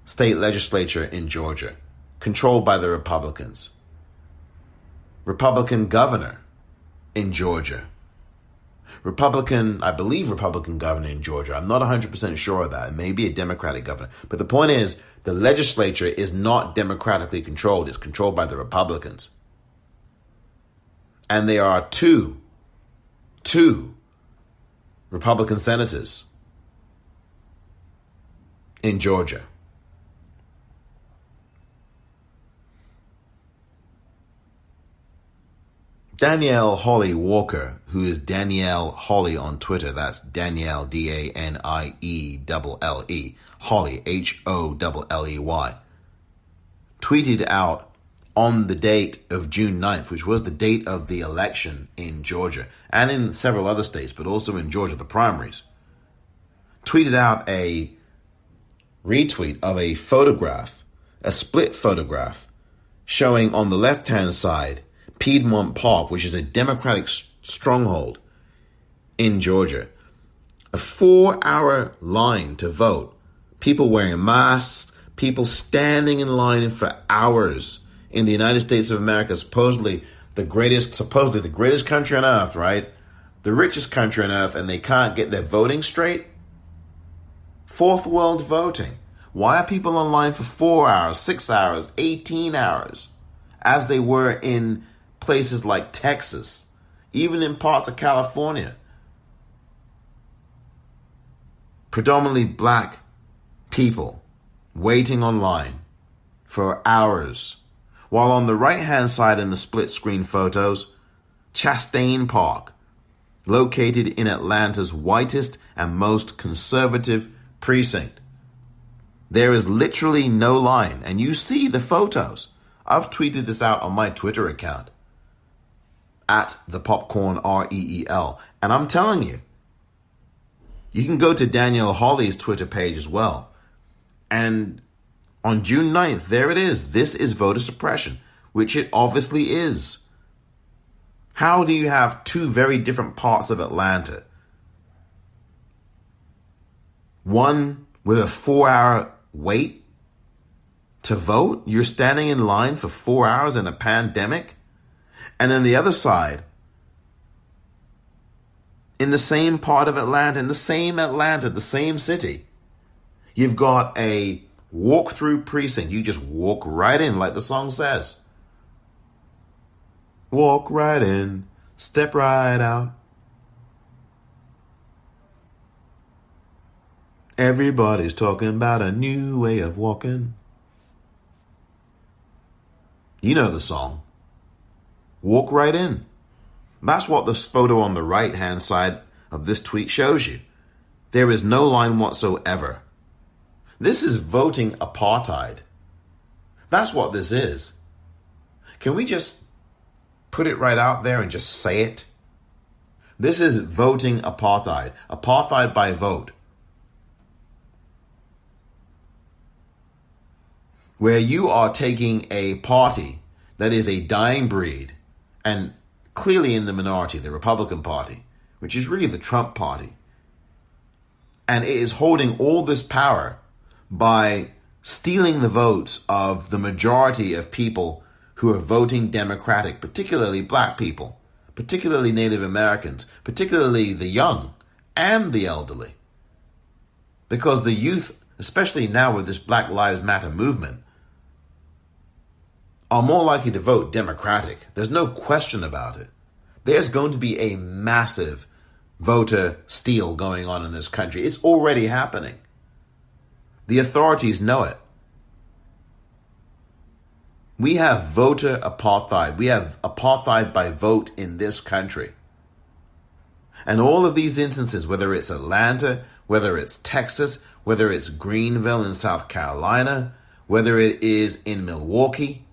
state legislature in Georgia, controlled by the Republicans. Republican governor in Georgia. I believe Republican governor in Georgia. I'm not 100% sure of that. It may be a Democratic governor. But the point is, the legislature is not democratically controlled. It's controlled by the Republicans. And there are two Republican senators in Georgia. Danielle Holly Walker, who is Danielle Holly on Twitter, that's Danielle, D-A-N-I-E-L-L-E, Holly, H-O-L-L-E-Y, tweeted out on the date of June 9th, which was the date of the election in Georgia, and in several other states, but also in Georgia, the primaries, tweeted out a retweet of a photograph, a split photograph, showing on the left-hand side Piedmont Park, which is a Democratic stronghold in Georgia. A 4-hour line to vote. People wearing masks, people standing in line for hours in the United States of America, supposedly the greatest country on earth, right? The richest country on earth, and they can't get their voting straight? Fourth world voting. Why are people online for 4 hours, 6 hours, 18 hours, as they were in places like Texas, even in parts of California? Predominantly black people waiting online for hours. While on the right-hand side in the split screen photos, Chastain Park, located in Atlanta's whitest and most conservative precinct. There is literally no line, and you see the photos. I've tweeted this out on my Twitter account, at the Popcorn REEL. And I'm telling you, you can go to Danielle Holly's Twitter page as well. And on June 9th, there it is. This is voter suppression, which it obviously is. How do you have two very different parts of Atlanta? One with a 4-hour wait to vote? You're standing in line for 4 hours in a pandemic? And then the other side, in the same part of Atlanta, the same city, you've got a walk-through precinct. You just walk right in, like the song says. Walk right in, step right out. Everybody's talking about a new way of walking. You know the song. Walk right in. That's what this photo on the right-hand side of this tweet shows you. There is no line whatsoever. This is voting apartheid. That's what this is. Can we just put it right out there and just say it? This is voting apartheid. Apartheid by vote. Where you are taking a party that is a dying breed and clearly in the minority, the Republican Party, which is really the Trump Party. And it is holding all this power by stealing the votes of the majority of people who are voting Democratic, particularly black people, particularly Native Americans, particularly the young and the elderly. Because the youth, especially now with this Black Lives Matter movement, are more likely to vote Democratic. There's no question about it. There's going to be a massive voter steal going on in this country. It's already happening. The authorities know it. We have voter apartheid. We have apartheid by vote in this country. And all of these instances, whether it's Atlanta, whether it's Texas, whether it's Greenville in South Carolina, whether it is in Milwaukee,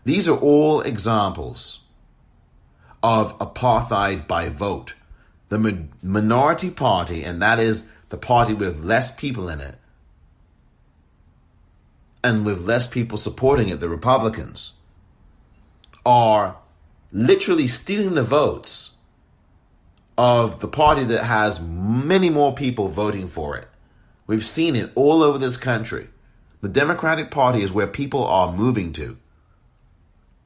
these are all examples of apartheid by vote. The minority party, and that is the party with less people in it, and with less people supporting it, the Republicans, are literally stealing the votes of the party that has many more people voting for it. We've seen it all over this country. The Democratic Party is where people are moving to.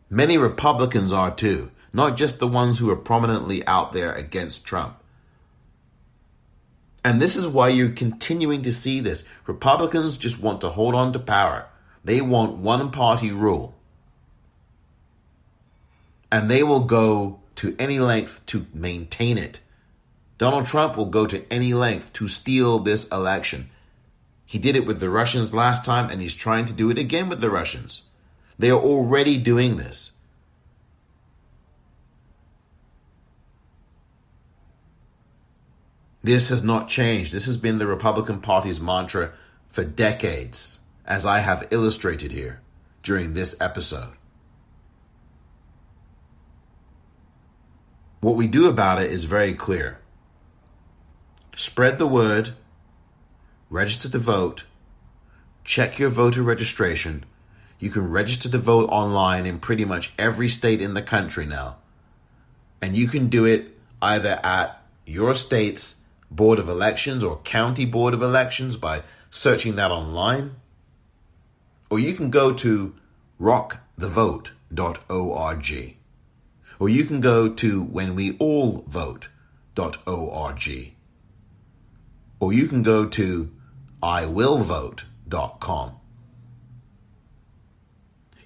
Many Republicans are too, not just the ones who are prominently out there against Trump. And this is why you're continuing to see this. Republicans just want to hold on to power. They want one-party rule. And they will go to any length to maintain it. Donald Trump will go to any length to steal this election. He did it with the Russians last time, and he's trying to do it again with the Russians. They are already doing this. This has not changed. This has been the Republican Party's mantra for decades, as I have illustrated here during this episode. What we do about it is very clear. Spread the word, register to vote, check your voter registration. You can register to vote online in pretty much every state in the country now. And you can do it either at your state's Board of Elections or County Board of Elections by searching that online. Or you can go to rockthevote.org. Or you can go to whenweallvote.org. Or you can go to iwillvote.com.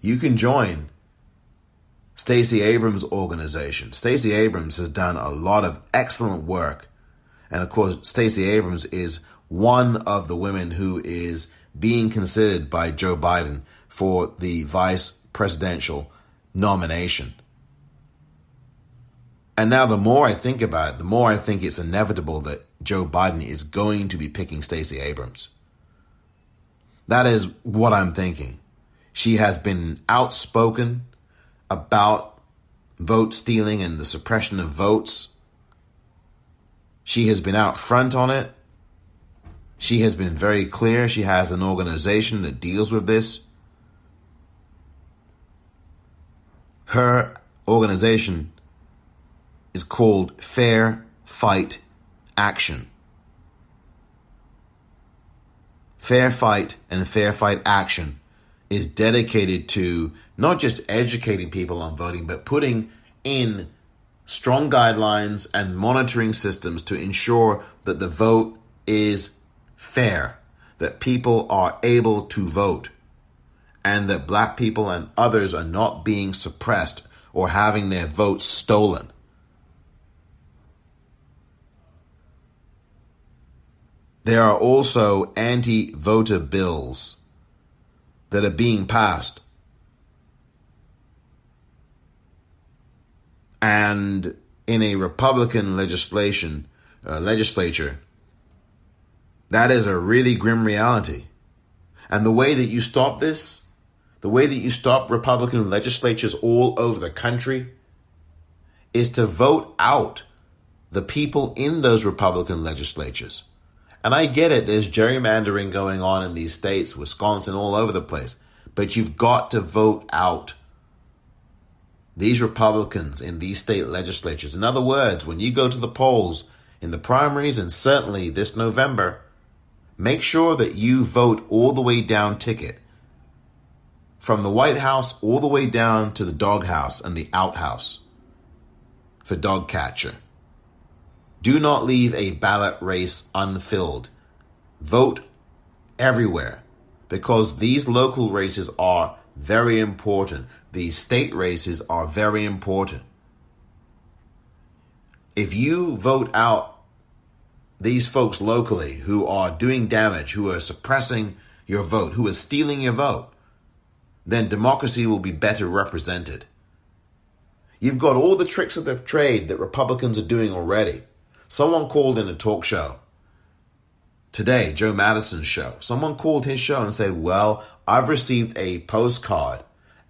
You can join Stacey Abrams' organization. Stacey Abrams has done a lot of excellent work. And of course, Stacey Abrams is one of the women who is being considered by Joe Biden for the vice presidential nomination. And now the more I think about it, the more I think it's inevitable that Joe Biden is going to be picking Stacey Abrams. That is what I'm thinking. She has been outspoken about vote stealing and the suppression of votes. She has been out front on it. She has been very clear. She has an organization that deals with this. Her organization is called Fair Fight Action. Fair Fight and Fair Fight Action is dedicated to not just educating people on voting, but putting in strong guidelines and monitoring systems to ensure that the vote is fair, that people are able to vote, and that black people and others are not being suppressed or having their votes stolen. There are also anti-voter bills that are being passed. And in a Republican legislature, that is a really grim reality. And the way that you stop this, the way that you stop Republican legislatures all over the country, is to vote out the people in those Republican legislatures. And I get it, there's gerrymandering going on in these states, Wisconsin, all over the place. But you've got to vote out these Republicans in these state legislatures. In other words, when you go to the polls in the primaries and certainly this November, make sure that you vote all the way down ticket. From the White House all the way down to the doghouse and the outhouse for dog catcher. Do not leave a ballot race unfilled. Vote everywhere because these local races are very important. These state races are very important. If you vote out these folks locally who are doing damage, who are suppressing your vote, who are stealing your vote, then democracy will be better represented. You've got all the tricks of the trade that Republicans are doing already. Someone called in a talk show today, Joe Madison's show. Someone called his show and said, well, I've received a postcard,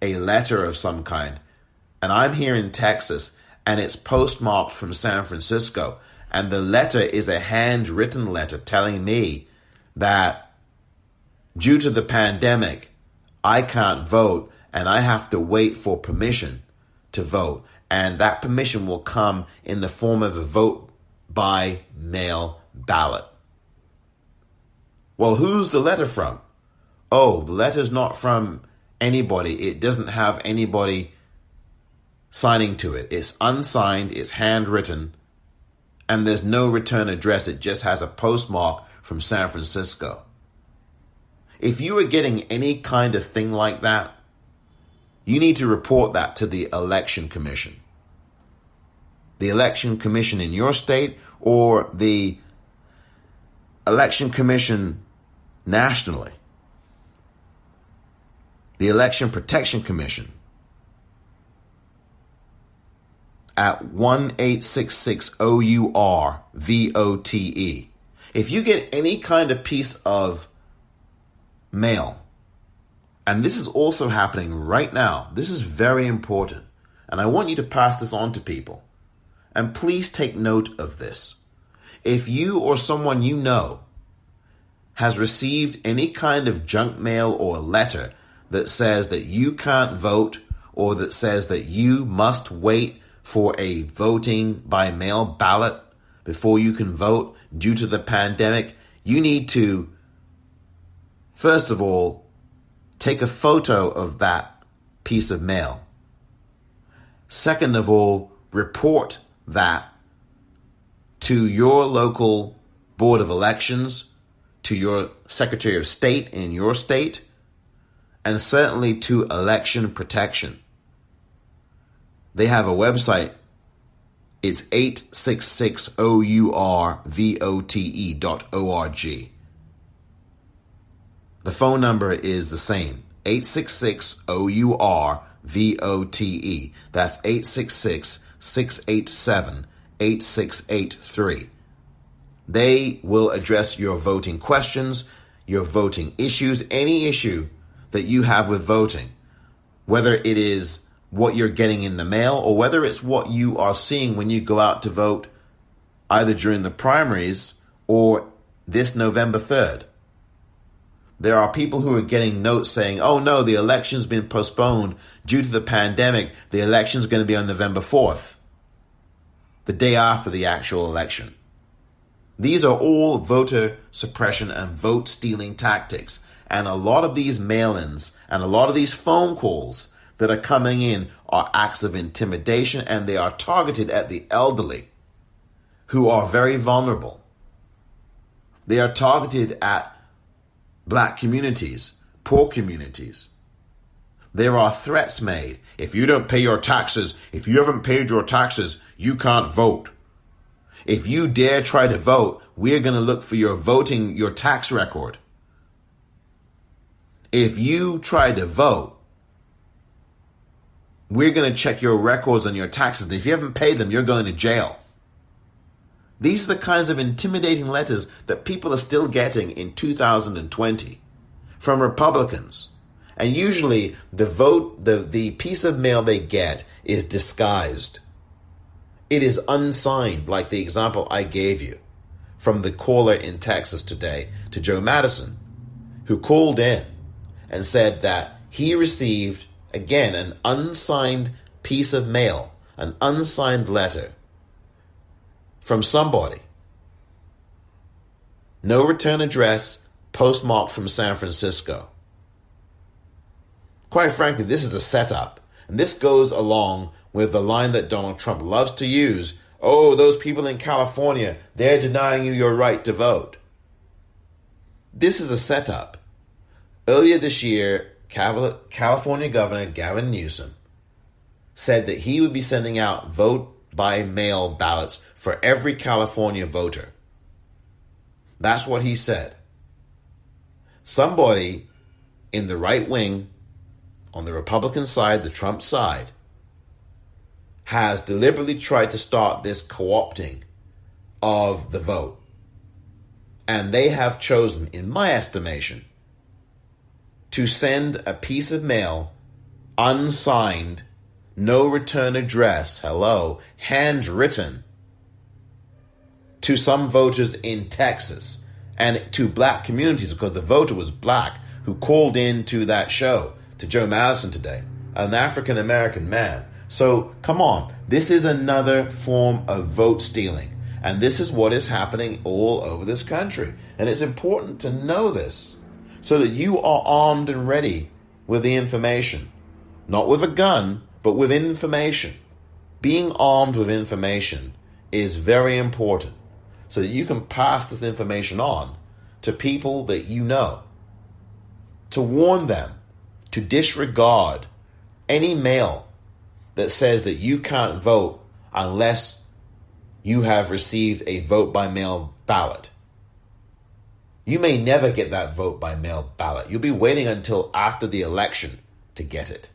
a letter of some kind, and I'm here in Texas, and it's postmarked from San Francisco. And the letter is a handwritten letter telling me that due to the pandemic, I can't vote and I have to wait for permission to vote. And that permission will come in the form of a vote by mail ballot. Well, who's the letter from? Oh, the letter's not from anybody. It doesn't have anybody signing to it. It's unsigned, it's handwritten, and there's no return address. It just has a postmark from San Francisco. If you are getting any kind of thing like that, you need to report that to the Election Commission. The Election Commission in your state or the Election Commission nationally. The Election Protection Commission at 1-866-OUR-VOTE. If you get any kind of piece of mail, and this is also happening right now, this is very important, and I want you to pass this on to people. And please take note of this. If you or someone you know has received any kind of junk mail or letter that says that you can't vote, or that says that you must wait for a voting by mail ballot before you can vote due to the pandemic, you need to, first of all, take a photo of that piece of mail. Second of all, report that to your local Board of Elections, to your Secretary of State in your state, and certainly to Election Protection. They have a website. It's 866OURVOTE.org. The phone number is the same, 866-OUR-VOTE. That's 866-687-8683. They will address your voting questions, your voting issues, any issue that you have with voting, whether it is what you're getting in the mail or whether it's what you are seeing when you go out to vote either during the primaries or this November 3rd. There are people who are getting notes saying, oh no, the election's been postponed due to the pandemic. The election's going to be on November 4th, the day after the actual election. These are all voter suppression and vote stealing tactics. And a lot of these mail-ins and a lot of these phone calls that are coming in are acts of intimidation, and they are targeted at the elderly who are very vulnerable. They are targeted at Black communities, poor communities. There are threats made. If you don't pay your taxes, if you haven't paid your taxes, you can't vote. If you dare try to vote, we're going to look for your tax record. If you try to vote, we're going to check your records on your taxes. If you haven't paid them, you're going to jail. These are the kinds of intimidating letters that people are still getting in 2020 from Republicans. And usually the piece of mail they get is disguised. It is unsigned, like the example I gave you from the caller in Texas today to Joe Madison, who called in and said that he received, again, an unsigned piece of mail, an unsigned letter from somebody. No return address, postmarked from San Francisco. Quite frankly, this is a setup. And this goes along with the line that Donald Trump loves to use. Oh, those people in California, they're denying you your right to vote. This is a setup. Earlier this year, California Governor Gavin Newsom said that he would be sending out vote-by-mail ballots for every California voter. That's what he said. Somebody in the right wing, on the Republican side, the Trump side, has deliberately tried to start this co-opting of the vote. And they have chosen, in my estimation, to send a piece of mail, unsigned, no return address, handwritten, to some voters in Texas and to Black communities, because the voter was Black who called in to that show, to Joe Madison today, an African-American man So come on, this is another form of vote stealing. And this is what is happening all over this country. And it's important to know this so that you are armed and ready with the information. Not with a gun, but with information. Being armed with information is very important so that you can pass this information on to people that you know, to warn them to disregard any mail that says that you can't vote unless you have received a vote by mail ballot. You may never get that vote by mail ballot. You'll be waiting until after the election to get it.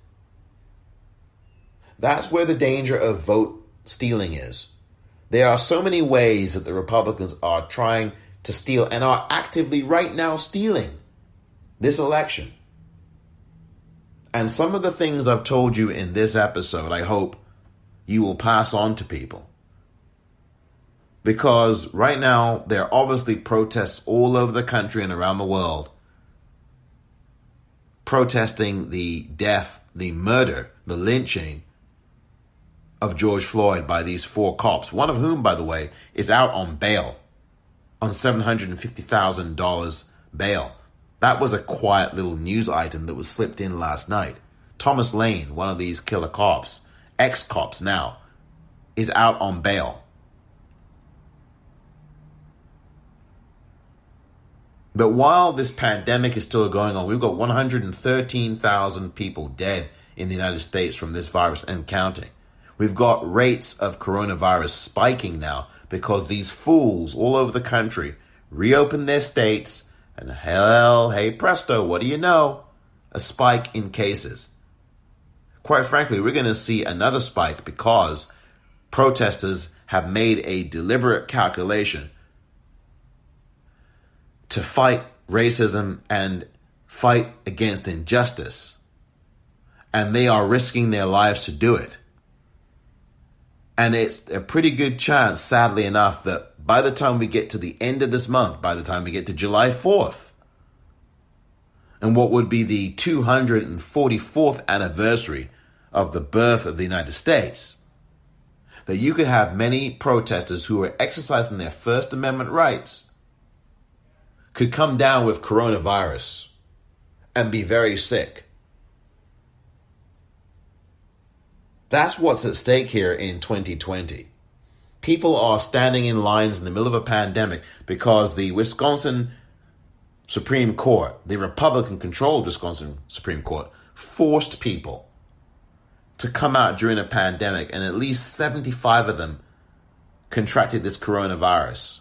That's where the danger of vote stealing is. There are so many ways that the Republicans are trying to steal and are actively right now stealing this election. And some of the things I've told you in this episode, I hope you will pass on to people. Because right now, there are obviously protests all over the country and around the world protesting the death, the murder, the lynching of George Floyd by these 4 cops, one of whom, by the way, is out on bail, on $750,000 bail. That was a quiet little news item that was slipped in last night. Thomas Lane, one of these killer cops, ex-cops now, is out on bail. But while this pandemic is still going on, we've got 113,000 people dead in the United States from this virus and counting. We've got rates of coronavirus spiking now because these fools all over the country reopen their states and hell, hey presto, what do you know? A spike in cases. Quite frankly, we're going to see another spike because protesters have made a deliberate calculation to fight racism and fight against injustice. And they are risking their lives to do it. And it's a pretty good chance, sadly enough, that by the time we get to the end of this month, by the time we get to July 4th, and what would be the 244th anniversary of the birth of the United States, that you could have many protesters who are exercising their First Amendment rights could come down with coronavirus and be very sick. That's what's at stake here in 2020. People are standing in lines in the middle of a pandemic because the Wisconsin Supreme Court, the Republican-controlled Wisconsin Supreme Court, forced people to come out during a pandemic, and at least 75 of them contracted this coronavirus.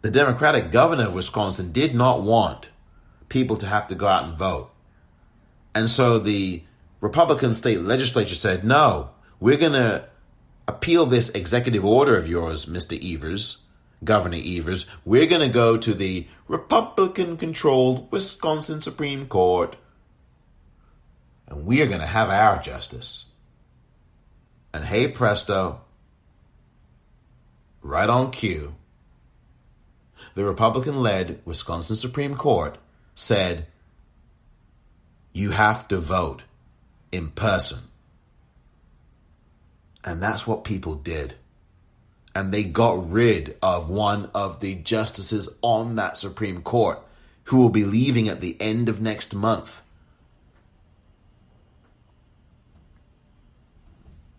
The Democratic governor of Wisconsin did not want people to have to go out and vote. And so the Republican state legislature said, no, we're going to appeal this executive order of yours, Mr. Evers, Governor Evers. We're going to go to the Republican-controlled Wisconsin Supreme Court, and we are going to have our justice. And hey presto, right on cue, the Republican-led Wisconsin Supreme Court said, you have to vote in person. And that's what people did. And they got rid of one of the justices on that Supreme Court who will be leaving at the end of next month.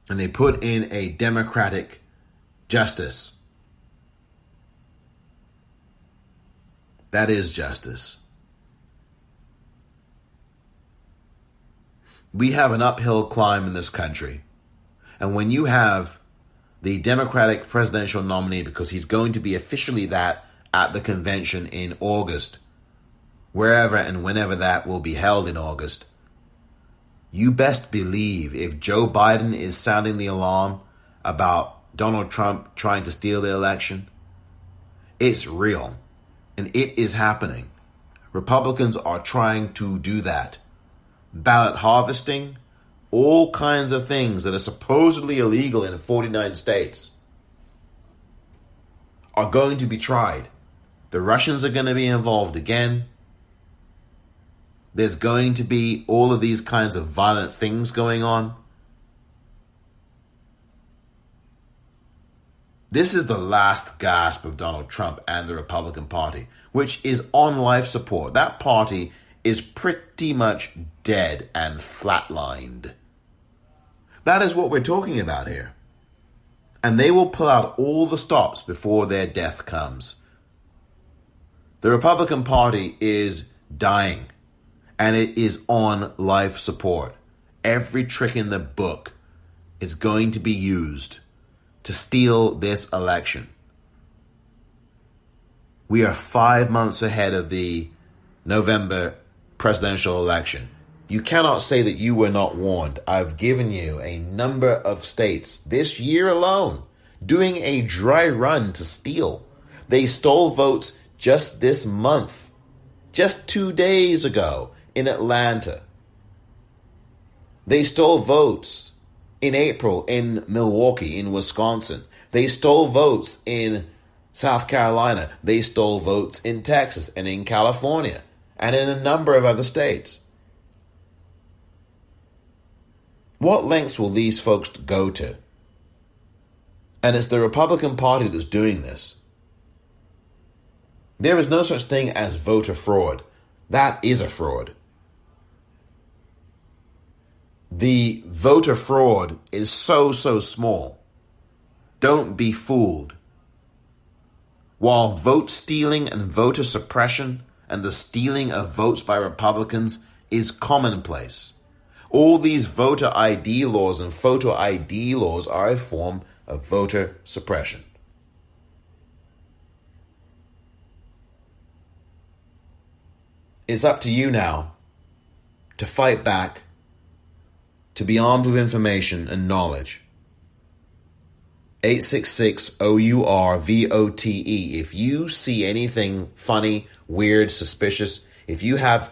And they put in a Democratic justice. That is justice. We have an uphill climb in this country. And when you have the Democratic presidential nominee, because he's going to be officially that at the convention in August, wherever and whenever that will be held in August, you best believe if Joe Biden is sounding the alarm about Donald Trump trying to steal the election, it's real. And it is happening. Republicans are trying to do that. Ballot harvesting, all kinds of things that are supposedly illegal in 49 states are going to be tried. The Russians are going to be involved again. there's going to be all of these kinds of violent things going on. This is the last gasp of Donald Trump and the Republican Party, which is on life support. That party is pretty much dead and flatlined. That is what we're talking about here. And they will pull out all the stops before their death comes. The Republican Party is dying, and it is on life support. Every trick in the book is going to be used to steal this election. We are 5 months ahead of the November presidential election. You cannot say that you were not warned. I've given you a number of states this year alone doing a dry run to steal. They stole votes just this month, just 2 days ago in Atlanta. They stole votes in April in Milwaukee, in Wisconsin. They stole votes in South Carolina. They stole votes in Texas and in California and in a number of other states. What lengths will these folks go to? And it's the Republican Party that's doing this. There is no such thing as voter fraud. That is a fraud. The voter fraud is so small. Don't be fooled. While vote stealing and voter suppression and the stealing of votes by Republicans is commonplace, all these voter ID laws and photo ID laws are a form of voter suppression. It's up to you now to fight back, to be armed with information and knowledge. 866-OUR-VOTE. If you see anything funny, weird, suspicious, if you have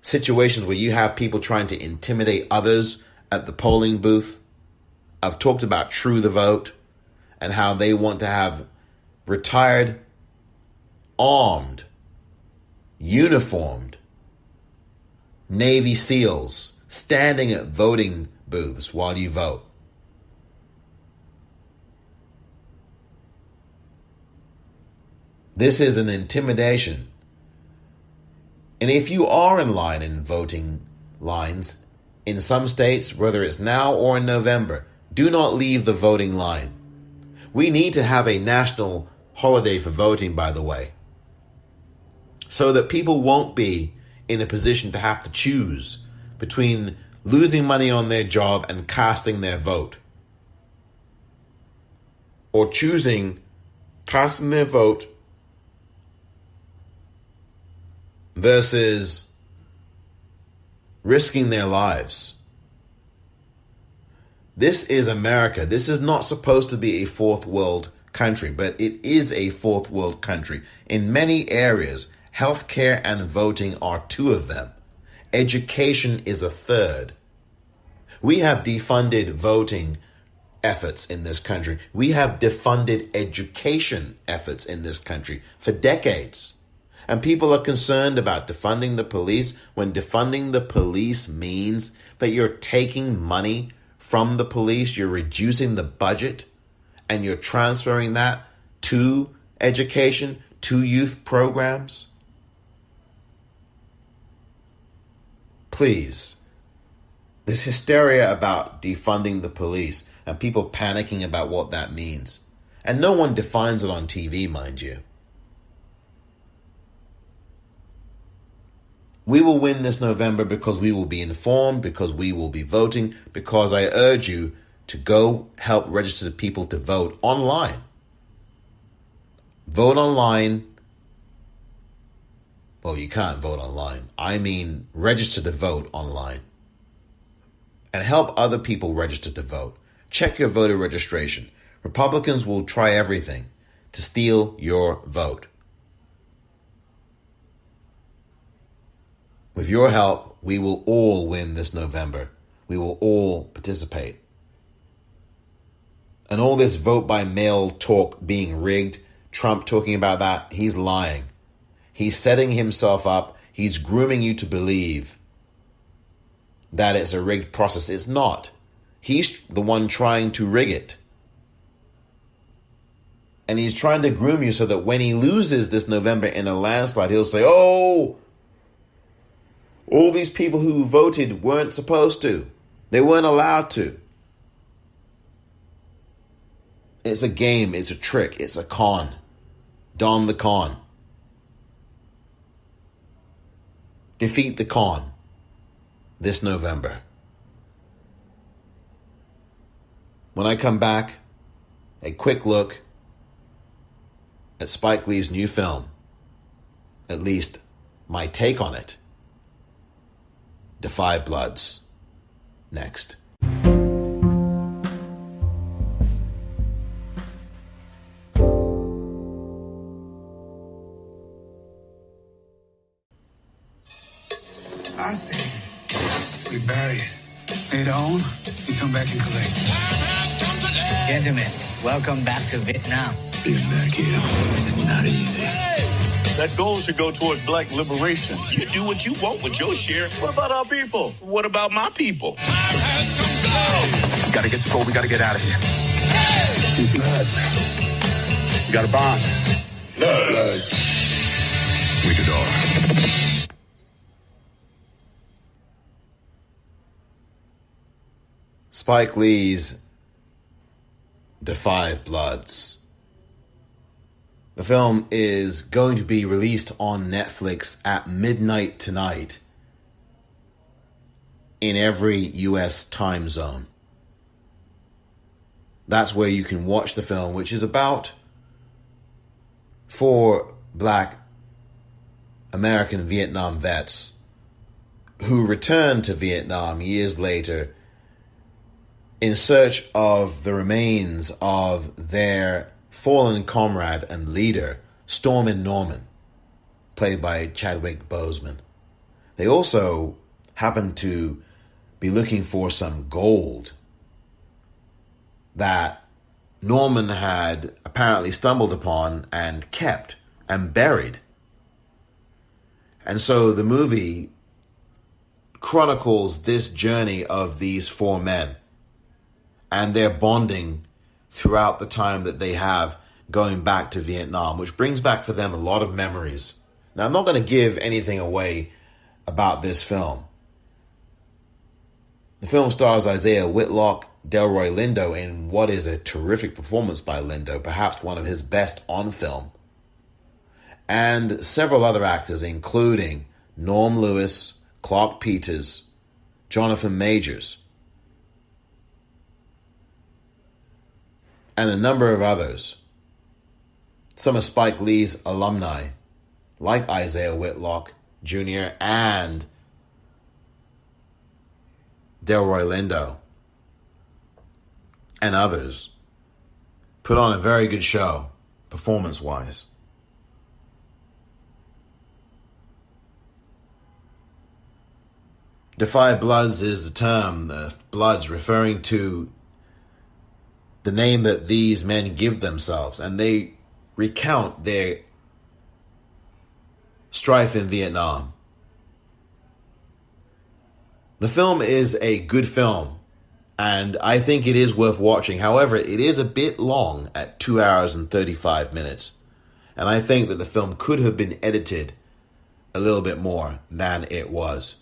situations where you have people trying to intimidate others at the polling booth, I've talked about True the Vote and how they want to have retired, armed, uniformed Navy SEALs standing at voting booths while you vote. This is an intimidation. And if you are in line in voting lines, in some states, whether it's now or in November, do not leave the voting line. We need to have a national holiday for voting, by the way, so that people won't be in a position to have to choose between losing money on their job and casting their vote, or choosing casting their vote versus risking their lives. This is America. This is not supposed to be a fourth world country, but it is a fourth world country. In many areas, healthcare and voting are two of them. Education is a third. We have defunded voting efforts in this country. We have defunded education efforts in this country for decades. And people are concerned about defunding the police when defunding the police means that you're taking money from the police, you're reducing the budget, and you're transferring that to education, to youth programs. Please, this hysteria about defunding the police and people panicking about what that means. And no one defines it on TV, mind you. We will win this November because we will be informed, because we will be voting, because I urge you to go help register people to vote online. Vote online. Well, you can't vote online. I mean, register to vote online. And help other people register to vote. Check your voter registration. Republicans will try everything to steal your vote. With your help, we will all win this November. We will all participate. And all this vote by mail talk being rigged, Trump talking about that, he's lying. He's setting himself up. He's grooming you to believe that it's a rigged process. It's not. He's the one trying to rig it. And he's trying to groom you so that when he loses this November in a landslide, he'll say, oh, all these people who voted weren't supposed to. They weren't allowed to. It's a game. It's a trick. It's a con. Don the con. Defeat the con this November. When I come back, a quick look at Spike Lee's new film, at least my take on it, Da 5 Bloods, next. I say we bury it. Later on, we come back and collect. Gentlemen, welcome back to Vietnam. Being back here is not easy. That goal should go towards black liberation. You do what you want with your share. What about our people? What about my people? We gotta get the gold. We gotta get out of here. Hey! Bloods. You got a bomb? Bloods. Wicked all. Spike Lee's Da 5 Bloods. The film is going to be released on Netflix at midnight tonight in every US time zone. That's where you can watch the film, which is about 4 black American Vietnam vets who returned to Vietnam years later in search of the remains of their fallen comrade and leader, Stormin' Norman, played by Chadwick Boseman. They also happen to be looking for some gold that Norman had apparently stumbled upon and kept and buried. And so the movie chronicles this journey of these 4 men and their bonding throughout the time that they have going back to Vietnam, which brings back for them a lot of memories. Now, I'm not going to give anything away about this film. The film stars Isaiah Whitlock, Delroy Lindo in what is a terrific performance by Lindo, perhaps one of his best on film, and several other actors, including Norm Lewis, Clark Peters, Jonathan Majors, and a number of others. Some of Spike Lee's alumni, like Isaiah Whitlock Jr. and Delroy Lindo, and others, put on a very good show, performance-wise. Da 5 Bloods is the term, Bloods referring to the name that these men give themselves, and they recount their strife in Vietnam. The film is a good film, and I think it is worth watching. However, it is a bit long at 2 hours and 35 minutes, and I think that the film could have been edited a little bit more than it was.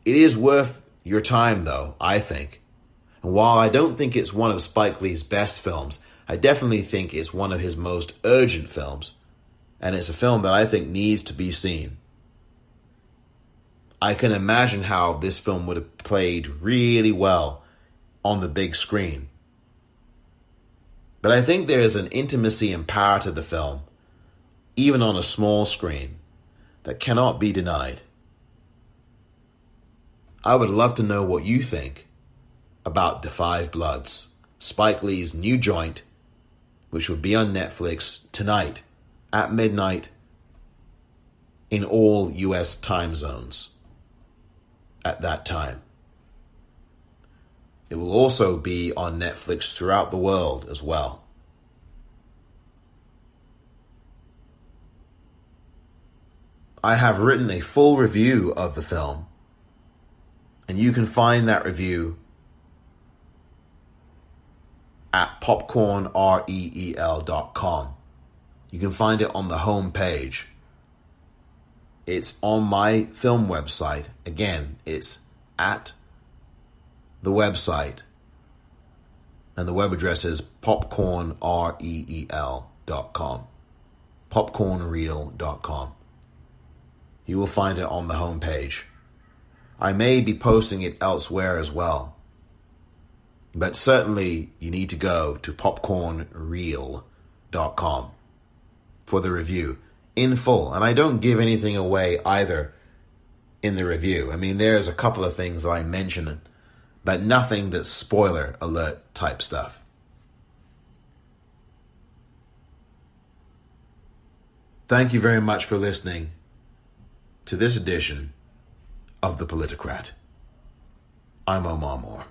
It is worth your time, though, I think. And while I don't think it's one of Spike Lee's best films, I definitely think it's one of his most urgent films. And it's a film that I think needs to be seen. I can imagine how this film would have played really well on the big screen. But I think there is an intimacy and power to the film, even on a small screen, that cannot be denied. I would love to know what you think about Da 5 Bloods, Spike Lee's new joint, which will be on Netflix tonight at midnight in all US time zones at that time. It will also be on Netflix throughout the world as well. I have written a full review of the film, and you can find that review at popcornreel.com. You can find it on the home page. It's on my film website. Again, it's at the website, and the web address is popcornreel.com. popcornreel.com. You will find it on the home page. I may be posting it elsewhere as well, but certainly you need to go to popcornreel.com for the review in full. And I don't give anything away either in the review. I mean, there's a couple of things that I mention, but nothing that's spoiler alert type stuff. Thank you very much for listening to this edition of The Politicrat. I'm Omar Moore.